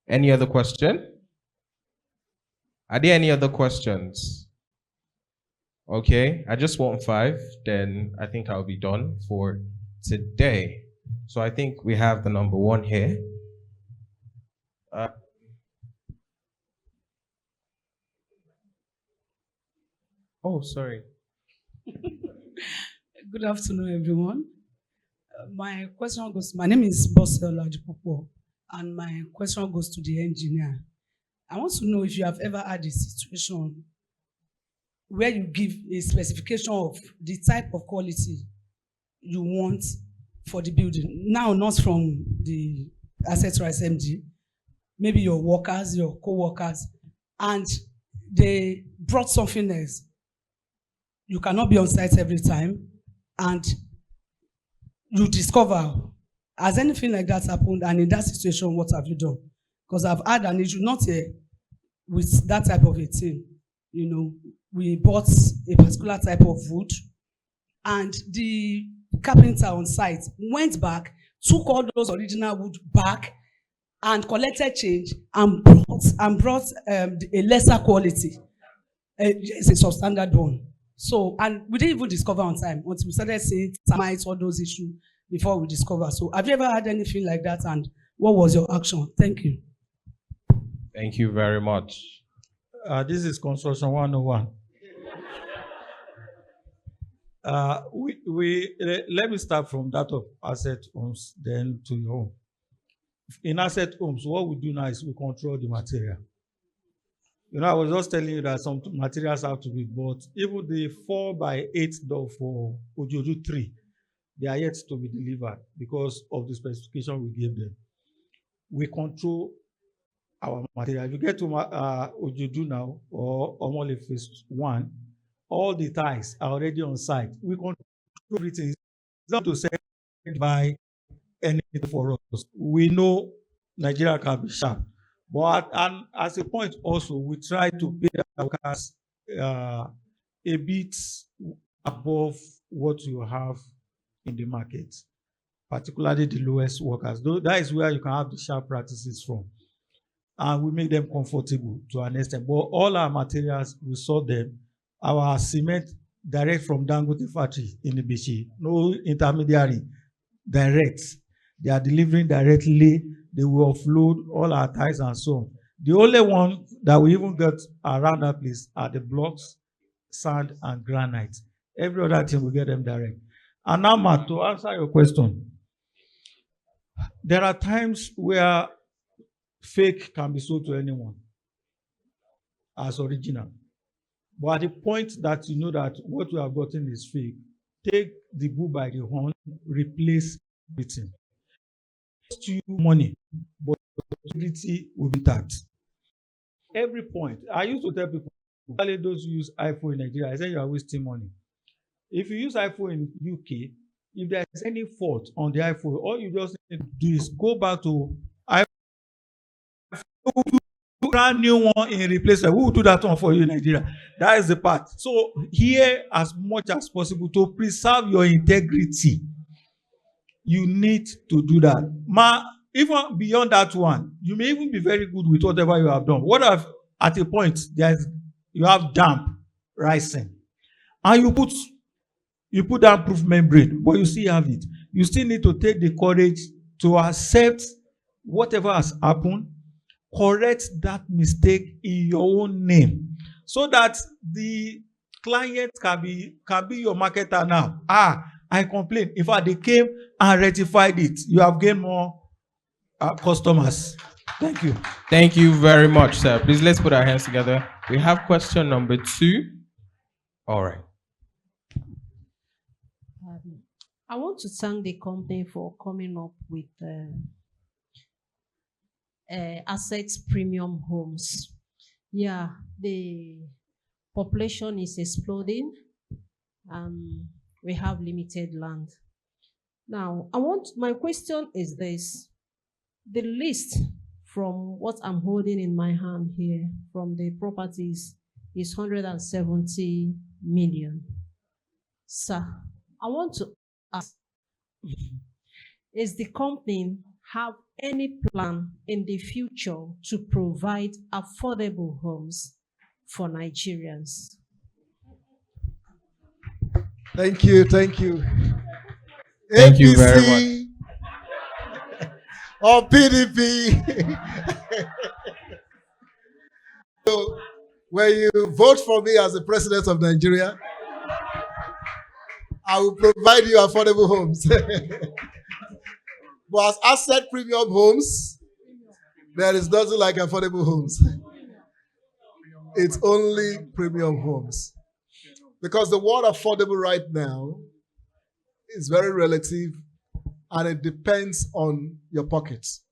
Any other question? Are there any other questions? Okay, I just want 5. Then I think I'll be done for today. So I think we have the number 1 here. Oh, sorry. Good afternoon, everyone. My name is Bosel Lajipopo, and my question goes to the engineer. I want to know if you have ever had a situation where you give a specification of the type of quality you want for the building. Now, not from the Assetrise MD, maybe your workers, your co-workers, and they brought something else. You cannot be on site every time, and you discover, has anything like that happened? And in that situation, what have you done? Because I've had an issue, not here, with that type of a thing. You know, we bought a particular type of wood, and the carpenter on site went back, took all those original wood back, and collected change and brought a lesser quality. It's a substandard one. So, and we didn't even discover on time until we started seeing termites, all those issues before we discover. So, have you ever had anything like that, and what was your action? Thank you. Thank you very much. This is Construction 101. Let me start from that of asset homes, then to your home. In asset homes, what we do now is we control the material. You know, I was just telling you that some materials have to be bought. Even the 4x8 door for Ojoju 3, they are yet to be delivered because of the specification we gave them. We control our material. If you get to Ojoju now or Omole Phase 1, all the ties are already on site. We control everything. It's not to say by anything for us. We know Nigeria can be sharp. But and as a point also, we try to pay our workers a bit above what you have in the market, particularly the lowest workers. That is where you can have the sharp practices from. And we make them comfortable to an extent. But all our materials, we sort them. Our cement direct from Dangote factory in Ibishi, no intermediary, direct. They are delivering directly. They will offload all our ties and so on. The only one that we even get around that place are the blocks, sand, and granite. Every other thing we get them direct. And now, Matt, to answer your question, there are times where fake can be sold to anyone as original. But at the point that you know that what you have gotten is fake, take the bull by the horn, replace everything. It costs you money, but security will be taxed. Every point. I used to tell people, especially those who use iPhone in Nigeria, I say you are wasting money. If you use iPhone in UK, if there is any fault on the iPhone, all you just need to do is go back to iPhone, brand new one in replacement. Who will do that one for you in Nigeria? That is the part. So here, as much as possible, to preserve your integrity, you need to do that. Even beyond that one, you may even be very good with whatever you have done. What if at a point you have damp rising, and you put down proof membrane, but you still have it. You still need to take the courage to accept whatever has happened, correct that mistake in your own name, so that the client can be your marketer now. I complained. In fact, they came and rectified it. You have gained more customers. Thank you. Thank you very much, sir. Please, let's put our hands together. We have question number 2. All right. I want to thank the company for coming up with AssetPremium Homes. Yeah, the population is exploding. We have limited land. Now, my question is this. The list from what I'm holding in my hand here from the properties is 170 million. Sir, I want to ask, is the company have any plan in the future to provide affordable homes for Nigerians? Thank you. Thank you. Thank you very much. Or PDP. So, when you vote for me as the president of Nigeria, I will provide you affordable homes. But as AssetPremium Homes, there is nothing like affordable homes. It's only premium homes. Because the word affordable right now is very relative and it depends on your pockets.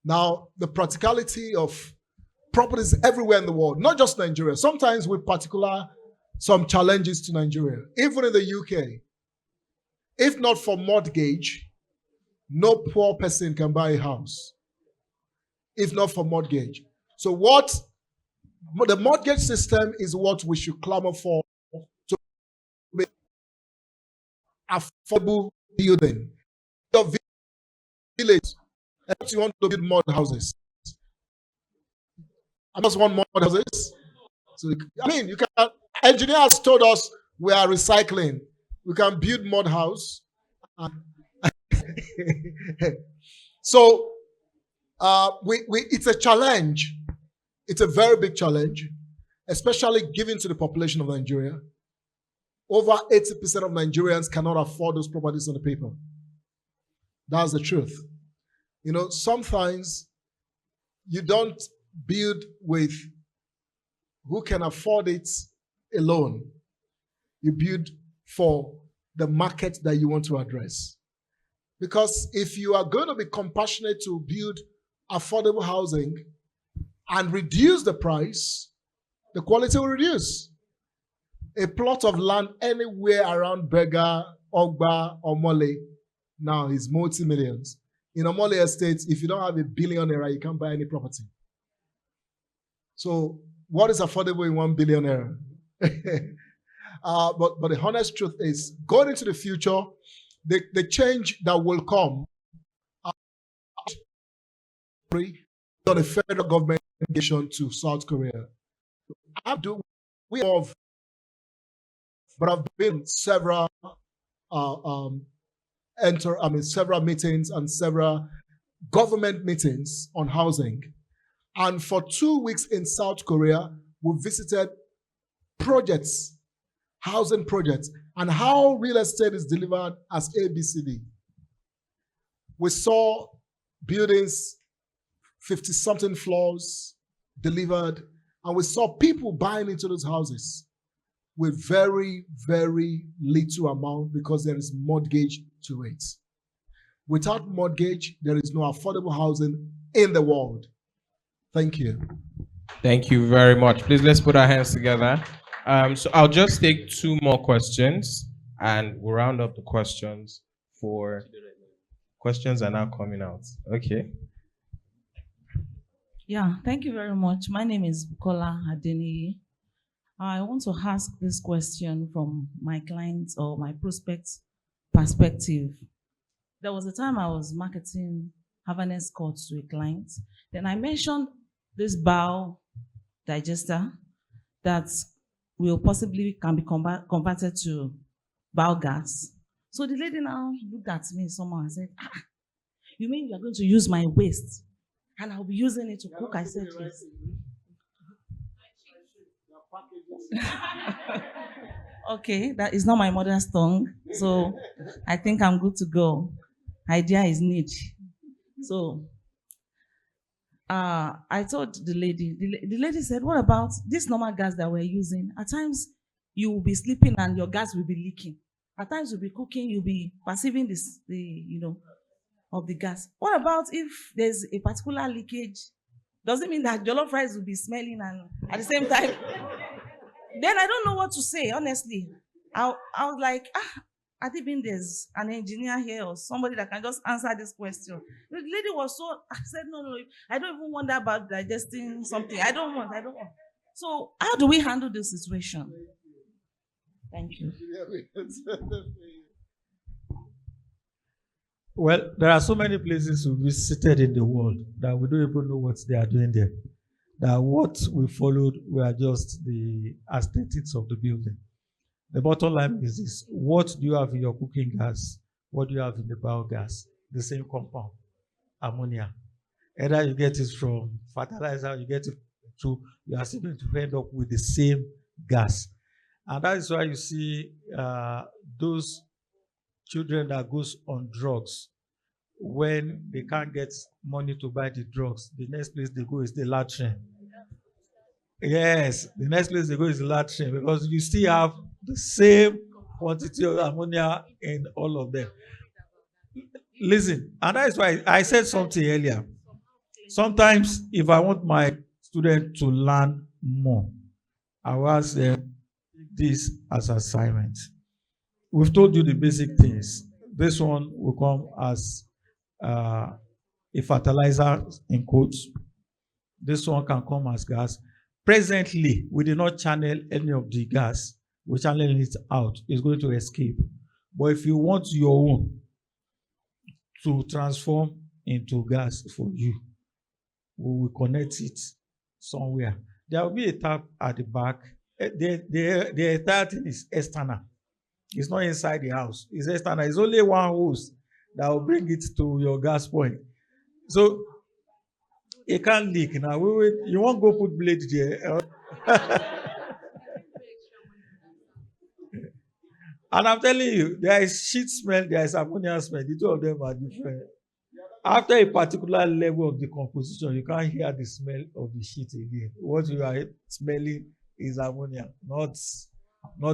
Now, the practicality of properties everywhere in the world, not just Nigeria, sometimes with some challenges to Nigeria, even in the UK. If not for mortgage, no poor person can buy a house. If not for mortgage. So the mortgage system is what we should clamor for to make affordable building. Your village, if you want to build more houses. I just want more houses. So, you can, engineers told us we are recycling. We can build more house. So, it's a challenge. It's a very big challenge, especially given to the population of Nigeria. Over 80% of Nigerians cannot afford those properties on the paper. That's the truth. Sometimes you don't build with who can afford it alone. You build for the market that you want to address. Because if you are going to be compassionate to build affordable housing and reduce the price, the quality will reduce. A plot of land anywhere around Berger, Ogba, or Mole now is multi-millions. In Omole Estates, if you don't have $1 billion, you can't buy any property. So what is affordable in $1 billion? But the honest truth is, going into the future, the change that will come on the federal government nation to South Korea. But I've been several several meetings and several government meetings on housing. And for 2 weeks in South Korea, we visited projects, housing projects, and how real estate is delivered as ABCD. We saw buildings, 50-something floors delivered, and we saw people buying into those houses with very, very little amount because there is mortgage to it. Without mortgage, there is no affordable housing in the world. Thank you. Thank you very much. Please, let's put our hands together. So I'll just take 2 more questions and we'll round up the questions for questions are now coming out. Okay. Yeah, thank you very much. My name is Bukola Adeniyi. I want to ask this question from my client's or my prospect's perspective. There was a time I was marketing Havanese Court to a client. Then I mentioned this bow digester that will possibly can be converted to biogas. So the lady now looked at me somehow and said, you mean you're going to use my waste and I'll be using it to cook? I said, yes. Okay, that is not my mother's tongue, so I think I'm good to go. Idea is niche. So I told the lady said, what about this normal gas that we're using? At times you will be sleeping and your gas will be leaking. At times you'll be cooking, you'll be perceiving of the gas. What about if there's a particular leakage? Does it mean that jollof rice will be smelling and at the same time? Then I don't know what to say, honestly. I was like, I think there's an engineer here or somebody that can just answer this question. The lady was I said, no, I don't even wonder about digesting something. I don't want. So how do we handle this situation? Thank you. Well, there are so many places we visited in the world that we don't even know what they are doing there. That what we followed were just the aesthetics of the building. The bottom line is this: what do you have in your cooking gas? What do you have in the biogas? The same compound, ammonia. Either you get it from fertilizer, you get it through, you are still going to end up with the same gas. And that is why you see those children that goes on drugs, when they can't get money to buy the drugs, the next place they go is the latrine. Yes, the next place they go is the latrine because you still have the same quantity of ammonia in all of them. Listen, and that is why I said something earlier. Sometimes, if I want my student to learn more, I will ask them this as assignment. We've told you the basic things. This one will come as a fertilizer in quotes. This one can come as gas. Presently, we did not channel any of the gas. We channel it out. It's going to escape. But if you want your own to transform into gas for you, we will connect it somewhere. There will be a tap at the back. The entire thing is external. It's not inside the house. It's external. It's only one hose that will bring it to your gas point. So it can't leak. Now, you won't go put blade there. And I'm telling you, there is shit smell, there is ammonia smell. The two of them are different. After a particular level of decomposition, you can't hear the smell of the shit again. What you are smelling is ammonia, not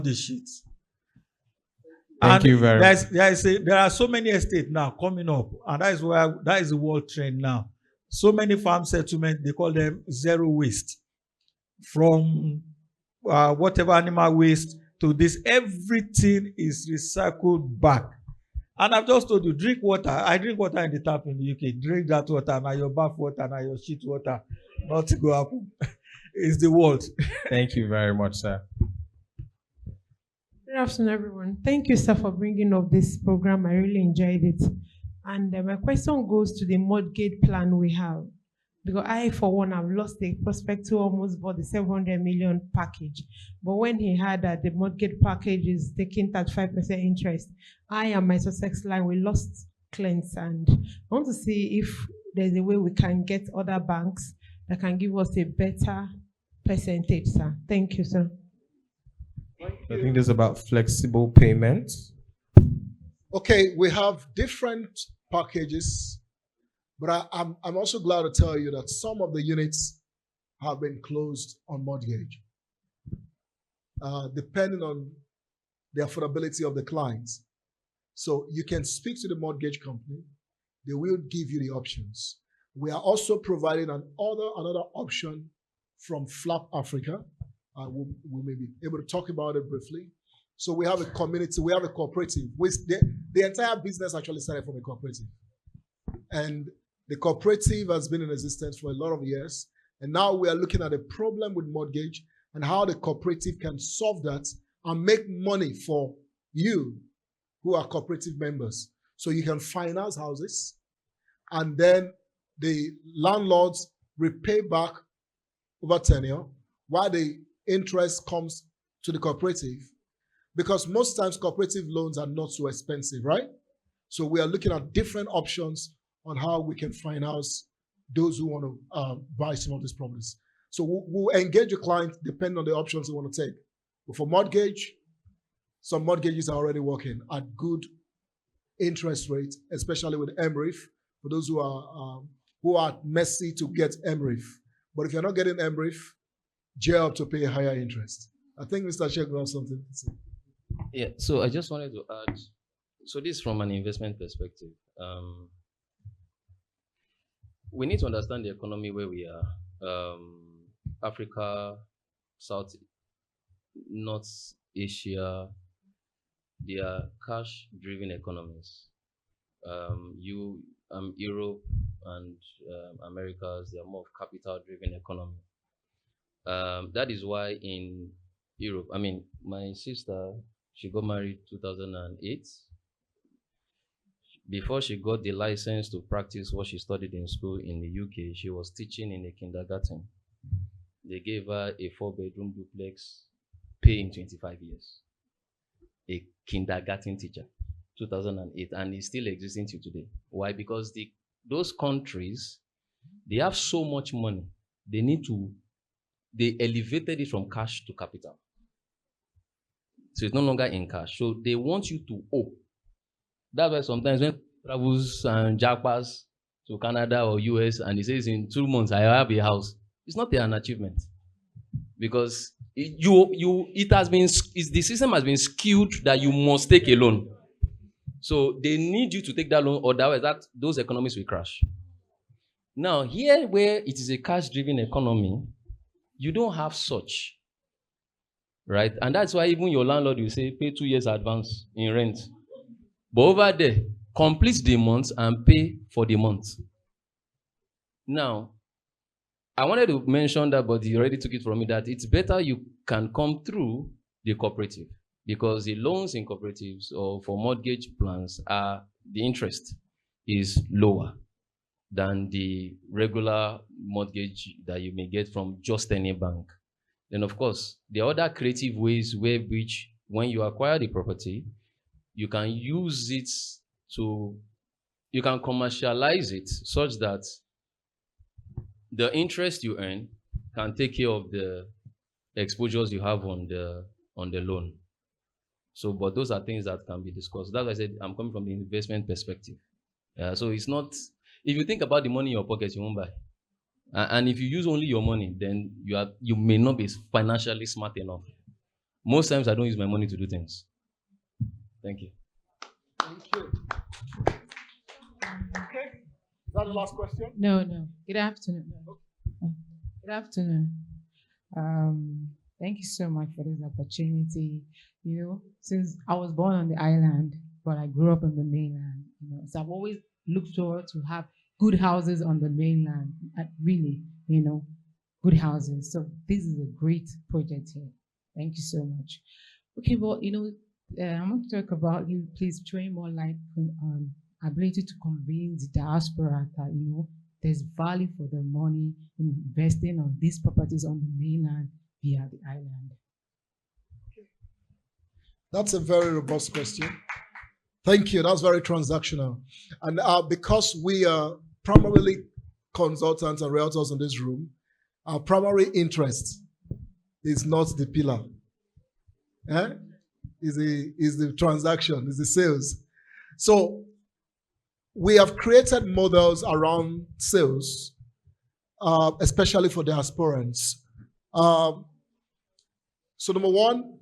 the shit. Thank you very much. There are so many estates now coming up, and that is the world trend now. So many farm settlements, they call them zero waste. From whatever animal waste to this, everything is recycled back. And I've just told you, drink water. I drink water in the tap in the UK. Drink that water, now your bath water, now your shit water. Nothing go happen. It's the world. Thank you very much, sir. Good afternoon, everyone. Thank you, sir, for bringing up this program. I really enjoyed it. And my question goes to the mortgage plan we have. Because I, for one, have lost a prospect who almost bought the 700 million package. But when he heard that the mortgage package is taking 35% interest, I and my Sussex line, we lost clients. And I want to see if there's a way we can get other banks that can give us a better percentage, sir. Thank you, sir. I think this is about flexible payments. Okay, we have different packages, but I'm also glad to tell you that some of the units have been closed on mortgage, depending on the affordability of the clients. So you can speak to the mortgage company. They will give you the options. We are also providing another option from Flap Africa. We may be able to talk about it briefly. So we have a community, we have a cooperative. The entire business actually started from a cooperative. And the cooperative has been in existence for a lot of years. And now we are looking at a problem with mortgage and how the cooperative can solve that and make money for you who are cooperative members. So you can finance houses and then the landlords repay back over tenure while the interest comes to the cooperative, because most times cooperative loans are not so expensive, right? So we are looking at different options on how we can finance those who want to buy some of these properties. So we'll engage a client depending on the options they want to take. But for mortgage, some mortgages are already working at good interest rates, especially with MREF, for those who are at mercy to get MREF. But if you're not getting MREF, jail to pay a higher interest. I think Mr. Segun has something to say. Yeah, so I just wanted to add, so this from an investment perspective. We need to understand the economy where we are. Africa, South, North Asia, they are cash-driven economies. Europe and Americas, they are more of capital-driven economy. That is why in Europe, I mean, my sister, she got married 2008. Before she got the license to practice what she studied in school in the UK, she was teaching in a kindergarten. They gave her a 4-bedroom duplex, paying 25 years. A kindergarten teacher, 2008, and it's still existing till today. Why? Because those countries, they have so much money. They elevated it from cash to capital. So it's no longer in cash. So they want you to owe. That's why sometimes when travels and jackpass to Canada or US and he says in 2 months I have a house, it's not an achievement. because the system has been skewed that you must take a loan. So they need you to take that loan, or otherwise those economies will crash. Now, here where it is a cash-driven economy, you don't have such, right? And that's why even your landlord will say, pay 2 years advance in rent. But over there, complete the month and pay for the month. Now, I wanted to mention that, but you already took it from me, that it's better you can come through the cooperative, because the loans in cooperatives or for mortgage plans the interest is lower than the regular mortgage that you may get from just any bank. Then, of course, there are other creative ways which, when you acquire the property, you can use it you can commercialize it such that the interest you earn can take care of the exposures you have on the loan. So, but those are things that can be discussed. That's why I said I'm coming from the investment perspective. So it's not, if you think about the money in your pocket, you won't buy. And if you use only your money, then you may not be financially smart enough. Most times I don't use my money to do things. Thank you. Thank you. Okay. Is that the last question? No. Good afternoon. Good afternoon. Thank you so much for this opportunity. Since I was born on the island, but I grew up on the mainland, so I've always looked forward to have good houses on the mainland, really, good houses. So this is a great project here. Thank you so much. Okay, well, I want to talk about you, please, showing more light on ability to convince the diaspora that, there's value for the money in investing on these properties on the mainland via the island. That's a very robust question. Thank you. That's very transactional. And because we are primarily consultants and realtors in this room, our primary interest is not the pillar. Is the transaction, is the sales. So we have created models around sales, especially for diasporans. So number one,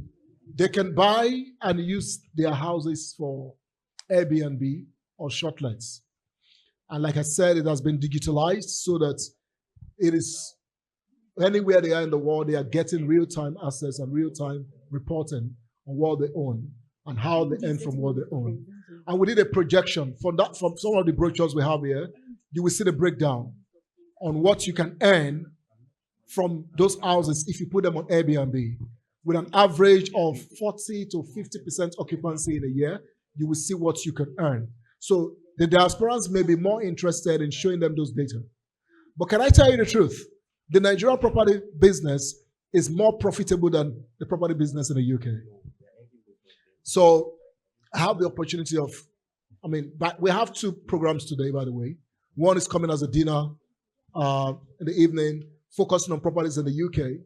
they can buy and use their houses for Airbnb or shortlets. And like I said, it has been digitalized so that it is anywhere they are in the world, they are getting real-time access and real-time reporting on what they own and how they earn from what they own. And we did a projection from some of the brochures we have here. You will see the breakdown on what you can earn from those houses if you put them on Airbnb. With an average of 40 to 50% occupancy in a year, you will see what you can earn. So the diasporans may be more interested in showing them those data. But can I tell you the truth? The Nigerian property business is more profitable than the property business in the UK. So I have the opportunity of, but we have 2 programs today, by the way. One is coming as a dinner in the evening, focusing on properties in the UK.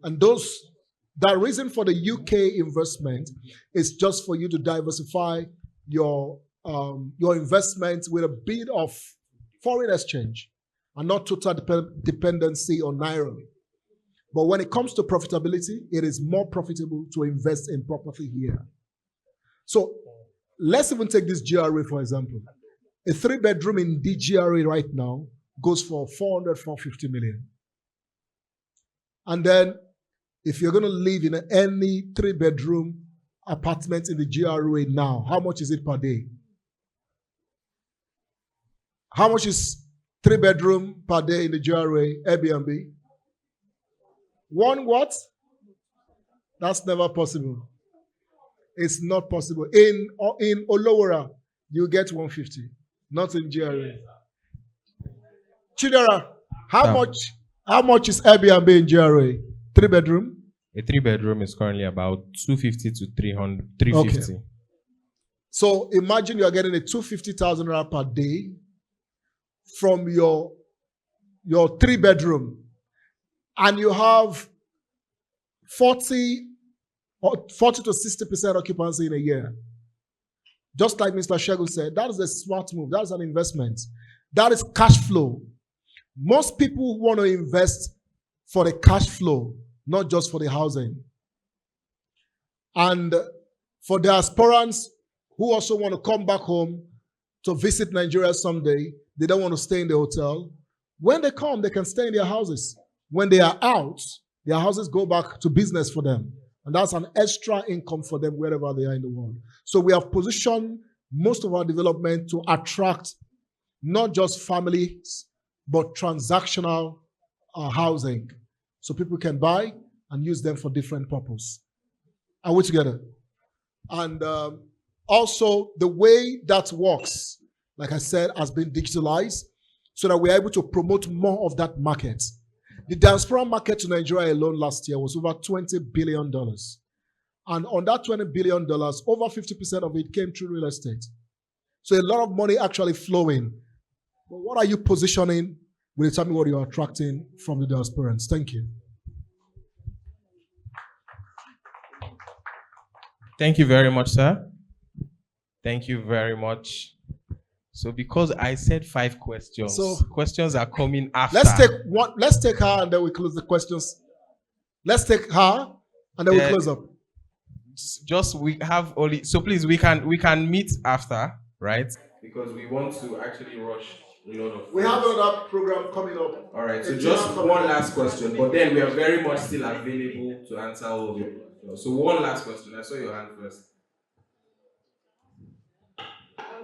And that reason for the UK investment is just for you to diversify your investment with a bit of foreign exchange and not total dependency on Naira. But when it comes to profitability, it is more profitable to invest in property here. So let's even take this GRA, for example. A 3-bedroom in the GRA right now goes for 450 million. And then if you're going to live in any 3-bedroom apartment in the GRA now, how much is it per day? How much is 3-bedroom per day in the GRA Airbnb? One what? That's never possible. It's not possible. In Olowora, you get 150, not in GRA. Chidera, how much is Airbnb in GRA? 3-bedroom? A 3-bedroom is currently about 250 to 350. Okay. So imagine you are getting a 250,000 rand per day from your 3-bedroom, and you have 40 to 60% occupancy in a year. Just like Mr. Segun said, that is a smart move. That is an investment. That is cash flow. Most people who want to invest for the cash flow, not just for the housing. And for diasporans who also want to come back home to visit Nigeria someday, they don't want to stay in the hotel. When they come, they can stay in their houses. When they are out, their houses go back to business for them. And that's an extra income for them wherever they are in the world. So we have positioned most of our development to attract not just families, but transactional housing. So people can buy and use them for different purposes. Are we together? And also the way that works, like I said, has been digitalized so that we're able to promote more of that market. The diaspora market to Nigeria alone last year was over $20 billion. And on that $20 billion, over 50% of it came through real estate. So a lot of money actually flowing. But what are you positioning? Will you tell me what you're attracting from the diasporans? Thank you. Thank you very much, sir. Thank you very much. So because I said 5 questions, so questions are coming after. Let's take her and then we close the questions. Let's take her and then we close up. Just we have only, so please we can meet after, right? Because we want to actually rush a lot of. We have another program coming up. All right, so just one last question, but then we are very much still available to answer all of your questions. So one last question. I saw your hand first.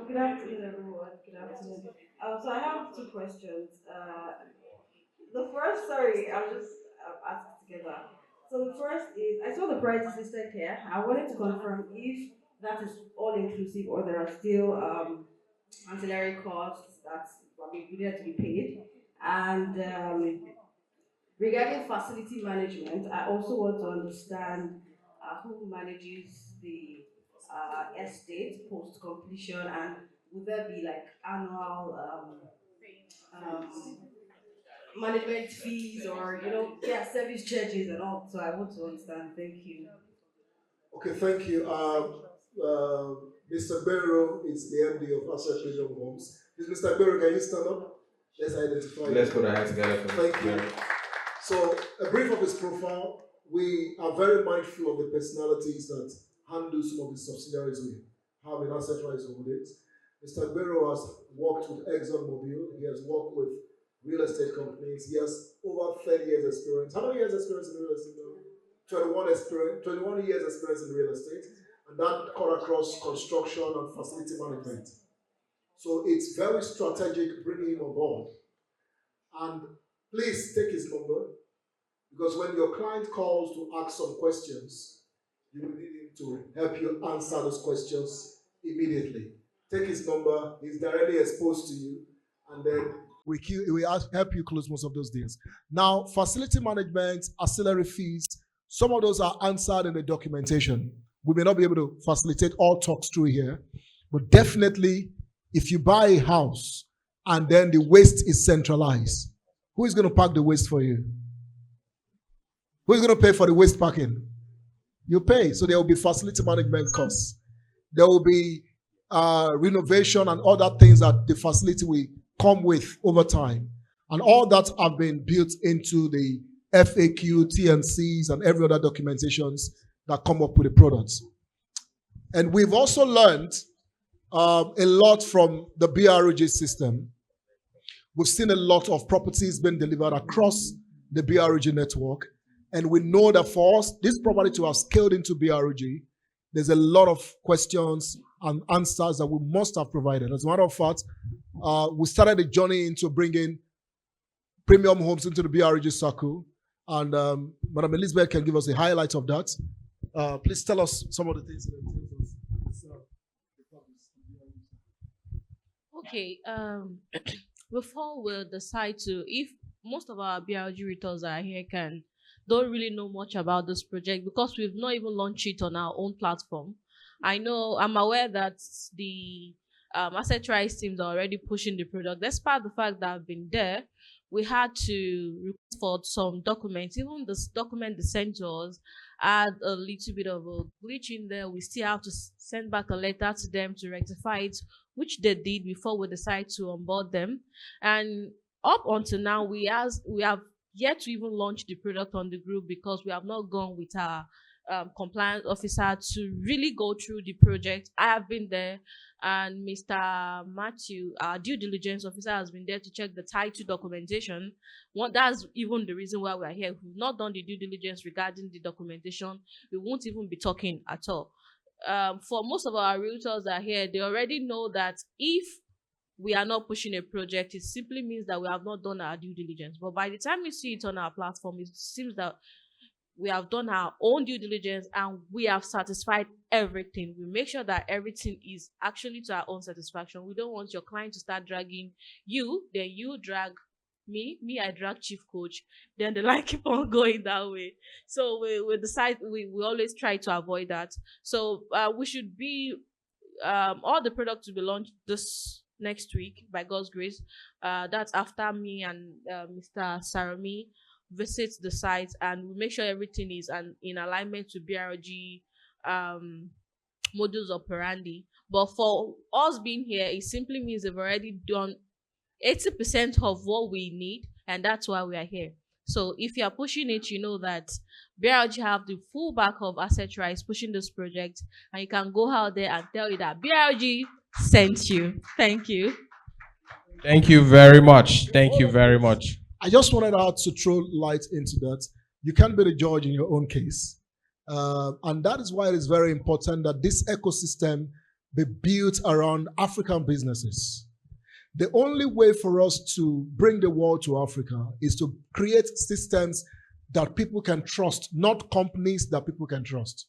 Good afternoon, everyone. Good afternoon. So I have 2 questions. The first, sorry, I'll just ask together. So the first is, I saw the prices listed here. I wanted to confirm if that is all inclusive or there are still ancillary costs that needed to be paid. And regarding facility management, I also want to understand who manages the estate post completion, and would there be like annual management fees or service charges and all? So I want to understand. Thank you. Okay, thank you. Mr. Bero is the MD of AssetPremium Homes. Mr. Bero, can you stand up? Let's identify. Let's put our hands together. Thank you. So, a brief of his profile. We are very mindful of the personalities that handle some of the subsidiaries we have in Assetrise Holdings. Mr. Bero has worked with ExxonMobil. He has worked with real estate companies. He has over 30 years experience. How many years experience in real estate now? 21 years experience in real estate, and that cut across construction and facility management. So it's very strategic bringing him on board. And please take his number, because when your client calls to ask some questions, you will need him to help you answer those questions immediately. Take his number, he's directly exposed to you, and then we help you close most of those deals. Now, facility management, ancillary fees, some of those are answered in the documentation. We may not be able to facilitate all talks through here, but definitely if you buy a house and then the waste is centralized, who is going to pack the waste for you? Who is going to pay for the waste packing? You pay. So there will be facility management costs. There will be renovation and other things that the facility will come with over time. And all that have been built into the FAQ, TNCs, and every other documentations that come up with the products. And we've also learned a lot from the BRG system. We've seen a lot of properties being delivered across the BRG network. And we know that for us, this property to have scaled into BRG, there's a lot of questions and answers that we must have provided. As a matter of fact, we started a journey into bringing premium homes into the BRG circle. And Madam Elizabeth can give us a highlight of that. Please tell us some of the things that Okay. Before we decide to, if most of our BRG retailers are here don't really know much about this project because we've not even launched it on our own platform. I'm aware that the Assetrise teams are already pushing the product. Despite the fact that I've been there, we had to request for some documents. Even this document they sent to us had a little bit of a glitch in there. We still have to send back a letter to them to rectify it, which they did before we decide to onboard them. And up until now, we have yet to even launch the product on the group because we have not gone with our compliance officer to really go through the project. I have been there, and Mr. Matthew, our due diligence officer, has been there to check the title documentation. That's even the reason why we are here. If we've not done the due diligence regarding the documentation, we won't even be talking at all. For most of our realtors that are here, they already know that if we are not pushing a project, it simply means that we have not done our due diligence. But by the time you see it on our platform, it seems that we have done our own due diligence and we have satisfied everything. We make sure that everything is actually to our own satisfaction. We don't want your client to start dragging you, then you drag me, I drag chief coach, then the line keep on going that way. So we decide we always try to avoid that. So we should be all the products will be launched this next week by God's grace. That's after me and Mr. Asarome visits the site, and we make sure everything is in alignment to BRG modus operandi. But for us being here, it simply means they've already done 80% of what we need, and that's why we are here. So if you are pushing it, you know that BRG have the full back of Assetrise pushing this project, and you can go out there and tell you that BRG sent you. Thank you. Thank you very much. Thank you very much. I just wanted to throw light into that. You can't be the judge in your own case. And that is why it is very important that this ecosystem be built around African businesses. The only way for us to bring the world to Africa is to create systems that people can trust, not companies that people can trust.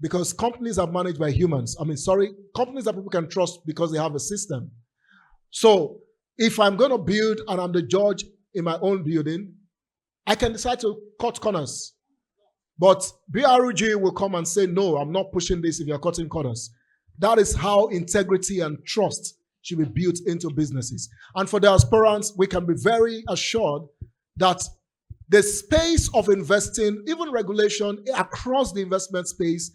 Because companies are managed by humans. Companies that people can trust because they have a system. So if I'm going to build and I'm the judge in my own building, I can decide to cut corners. But BRG will come and say, no, I'm not pushing this if you're cutting corners. That is how integrity and trust should be built into businesses. And for the aspirants, we can be very assured that the space of investing, even regulation across the investment space,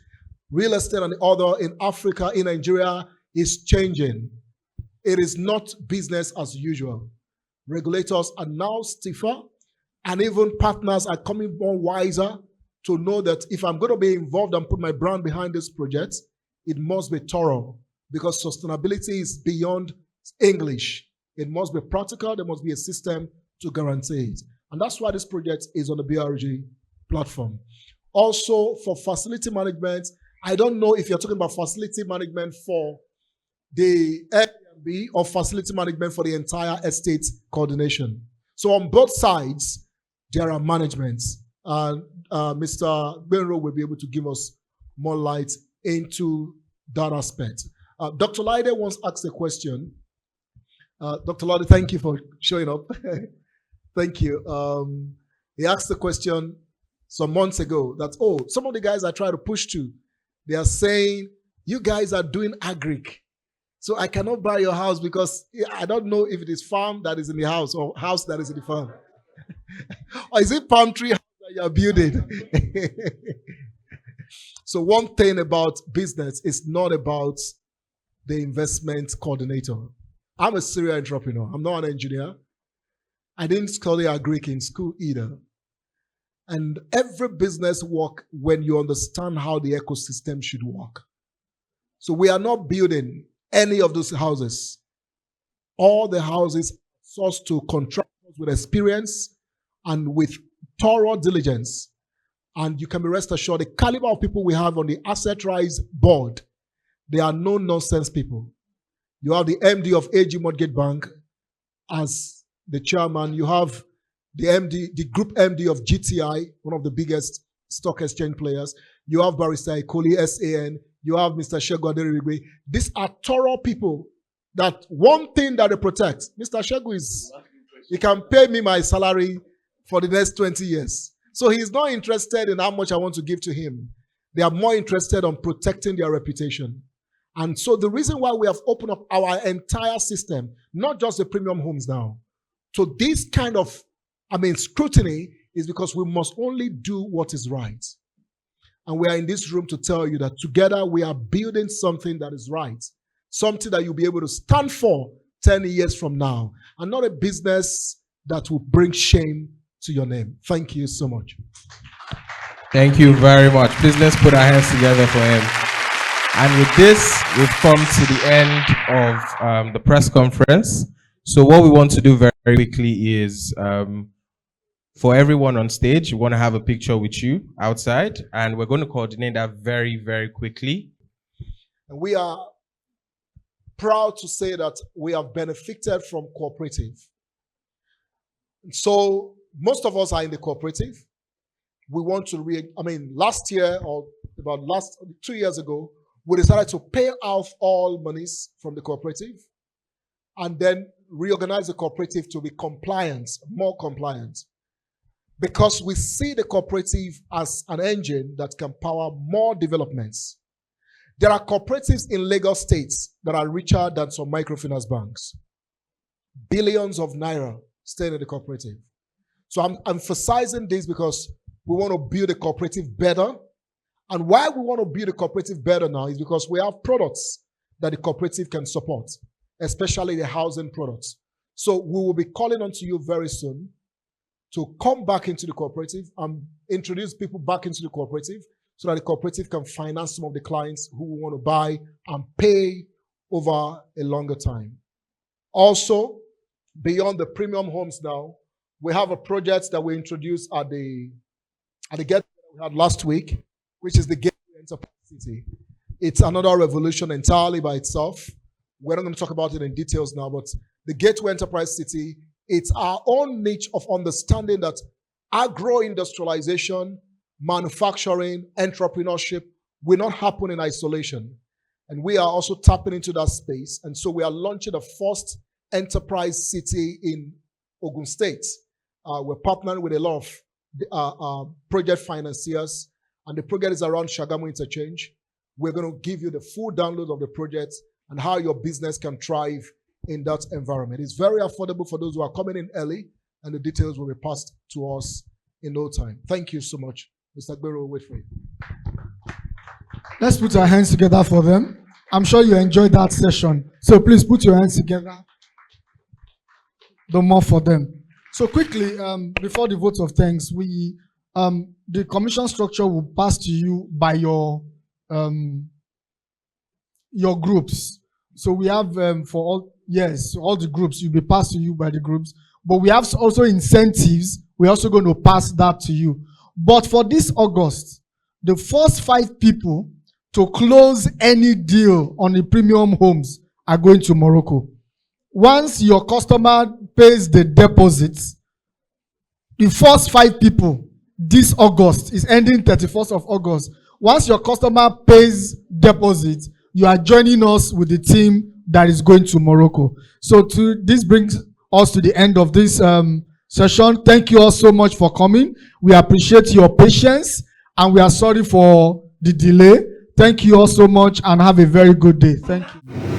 real estate and the other in Africa, in Nigeria, is changing. It is not business as usual. Regulators are now stiffer, and even partners are coming more wiser to know that if I'm going to be involved and put my brand behind this project, it must be thorough, because sustainability is beyond English. It must be practical. There must be a system to guarantee it. And that's why this project is on the BRG platform. Also, for facility management, I don't know if you're talking about facility management for the Airbnb or facility management for the entire estate coordination. So on both sides, there are managements. And Mr. Engr will be able to give us more light into that aspect. Dr. Lide once asked a question. Dr. Lide, thank you for showing up. Thank you. He asked the question some months ago that, some of the guys I try to push to, they are saying, you guys are doing agric. So I cannot buy your house because I don't know if it is farm that is in the house or house that is in the farm. Or is it palm tree house that you are building? So one thing about business is not about the investment coordinator. I'm a serial entrepreneur. I'm not an engineer. I didn't study agric in school either. And every business works when you understand how the ecosystem should work. So we are not building any of those houses. All the houses are sourced to contractors with experience and with thorough diligence. And you can be rest assured the caliber of people we have on the Assetrise board, they are no nonsense people. You have the MD of AG Mortgage Bank as the chairman. You have the MD, the group MD of GTI, one of the biggest stock exchange players. You have Barrister Ikoli, SAN. You have Mr. Segun Aderigbibe. These are thorough people that one thing that they protect. Mr. Segun he can pay me my salary for the next 20 years. So he's not interested in how much I want to give to him. They are more interested on protecting their reputation. And so the reason why we have opened up our entire system, not just the premium homes now, to this kind of, scrutiny, is because we must only do what is right. And we are in this room to tell you that together we are building something that is right, something that you'll be able to stand for 10 years from now, and not a business that will bring shame to your name. Thank you so much. Thank you very much. Please let's put our hands together for him. And with this, we've come to the end of the press conference. So what we want to do very, very quickly is for everyone on stage, we want to have a picture with you outside, and we're going to coordinate that very, very quickly. And we are proud to say that we have benefited from cooperative. So most of us are in the cooperative. We want to last year or about 2 years ago, we decided to pay off all monies from the cooperative and then reorganize the cooperative to be compliant, more compliant. Because we see the cooperative as an engine that can power more developments. There are cooperatives in Lagos states that are richer than some microfinance banks. Billions of naira staying in the cooperative. So I'm emphasizing this because we want to build a cooperative better. And why we want to build a cooperative better now is because we have products that the cooperative can support, especially the housing products. So we will be calling on to you very soon to come back into the cooperative and introduce people back into the cooperative so that the cooperative can finance some of the clients who want to buy and pay over a longer time. Also, beyond the premium homes now, we have a project that we introduced at the get we had last week, which is the Gateway Enterprise City. It's another revolution entirely by itself. We're not going to talk about it in details now, but the Gateway Enterprise City, it's our own niche of understanding that agro-industrialization, manufacturing, entrepreneurship will not happen in isolation. And we are also tapping into that space. And so we are launching the first enterprise city in Ogun State. We're partnering with a lot of project financiers, and the project is around Shagamu Interchange. We're going to give you the full download of the project and how your business can thrive in that environment. It's very affordable for those who are coming in early, and the details will be passed to us in no time. Thank you so much. Mr. Agbero will wait for you. Let's put our hands together for them. I'm sure you enjoyed that session. So please put your hands together. The more for them. So quickly, before the vote of thanks, the commission structure will pass to you by your groups. So we have for all the groups, you'll be passed to you by the groups. But we have also incentives. We're also going to pass that to you. But for this August, the first 5 people to close any deal on the premium homes are going to Morocco. Once your customer pays the deposits, the first 5 people this August is ending 31st of August. Once your customer pays deposit, you are joining us with the team that is going to Morocco. So this brings us to the end of this session. Thank you all so much for coming. We appreciate your patience and we are sorry for the delay. Thank you all so much and have a very good day. Thank you.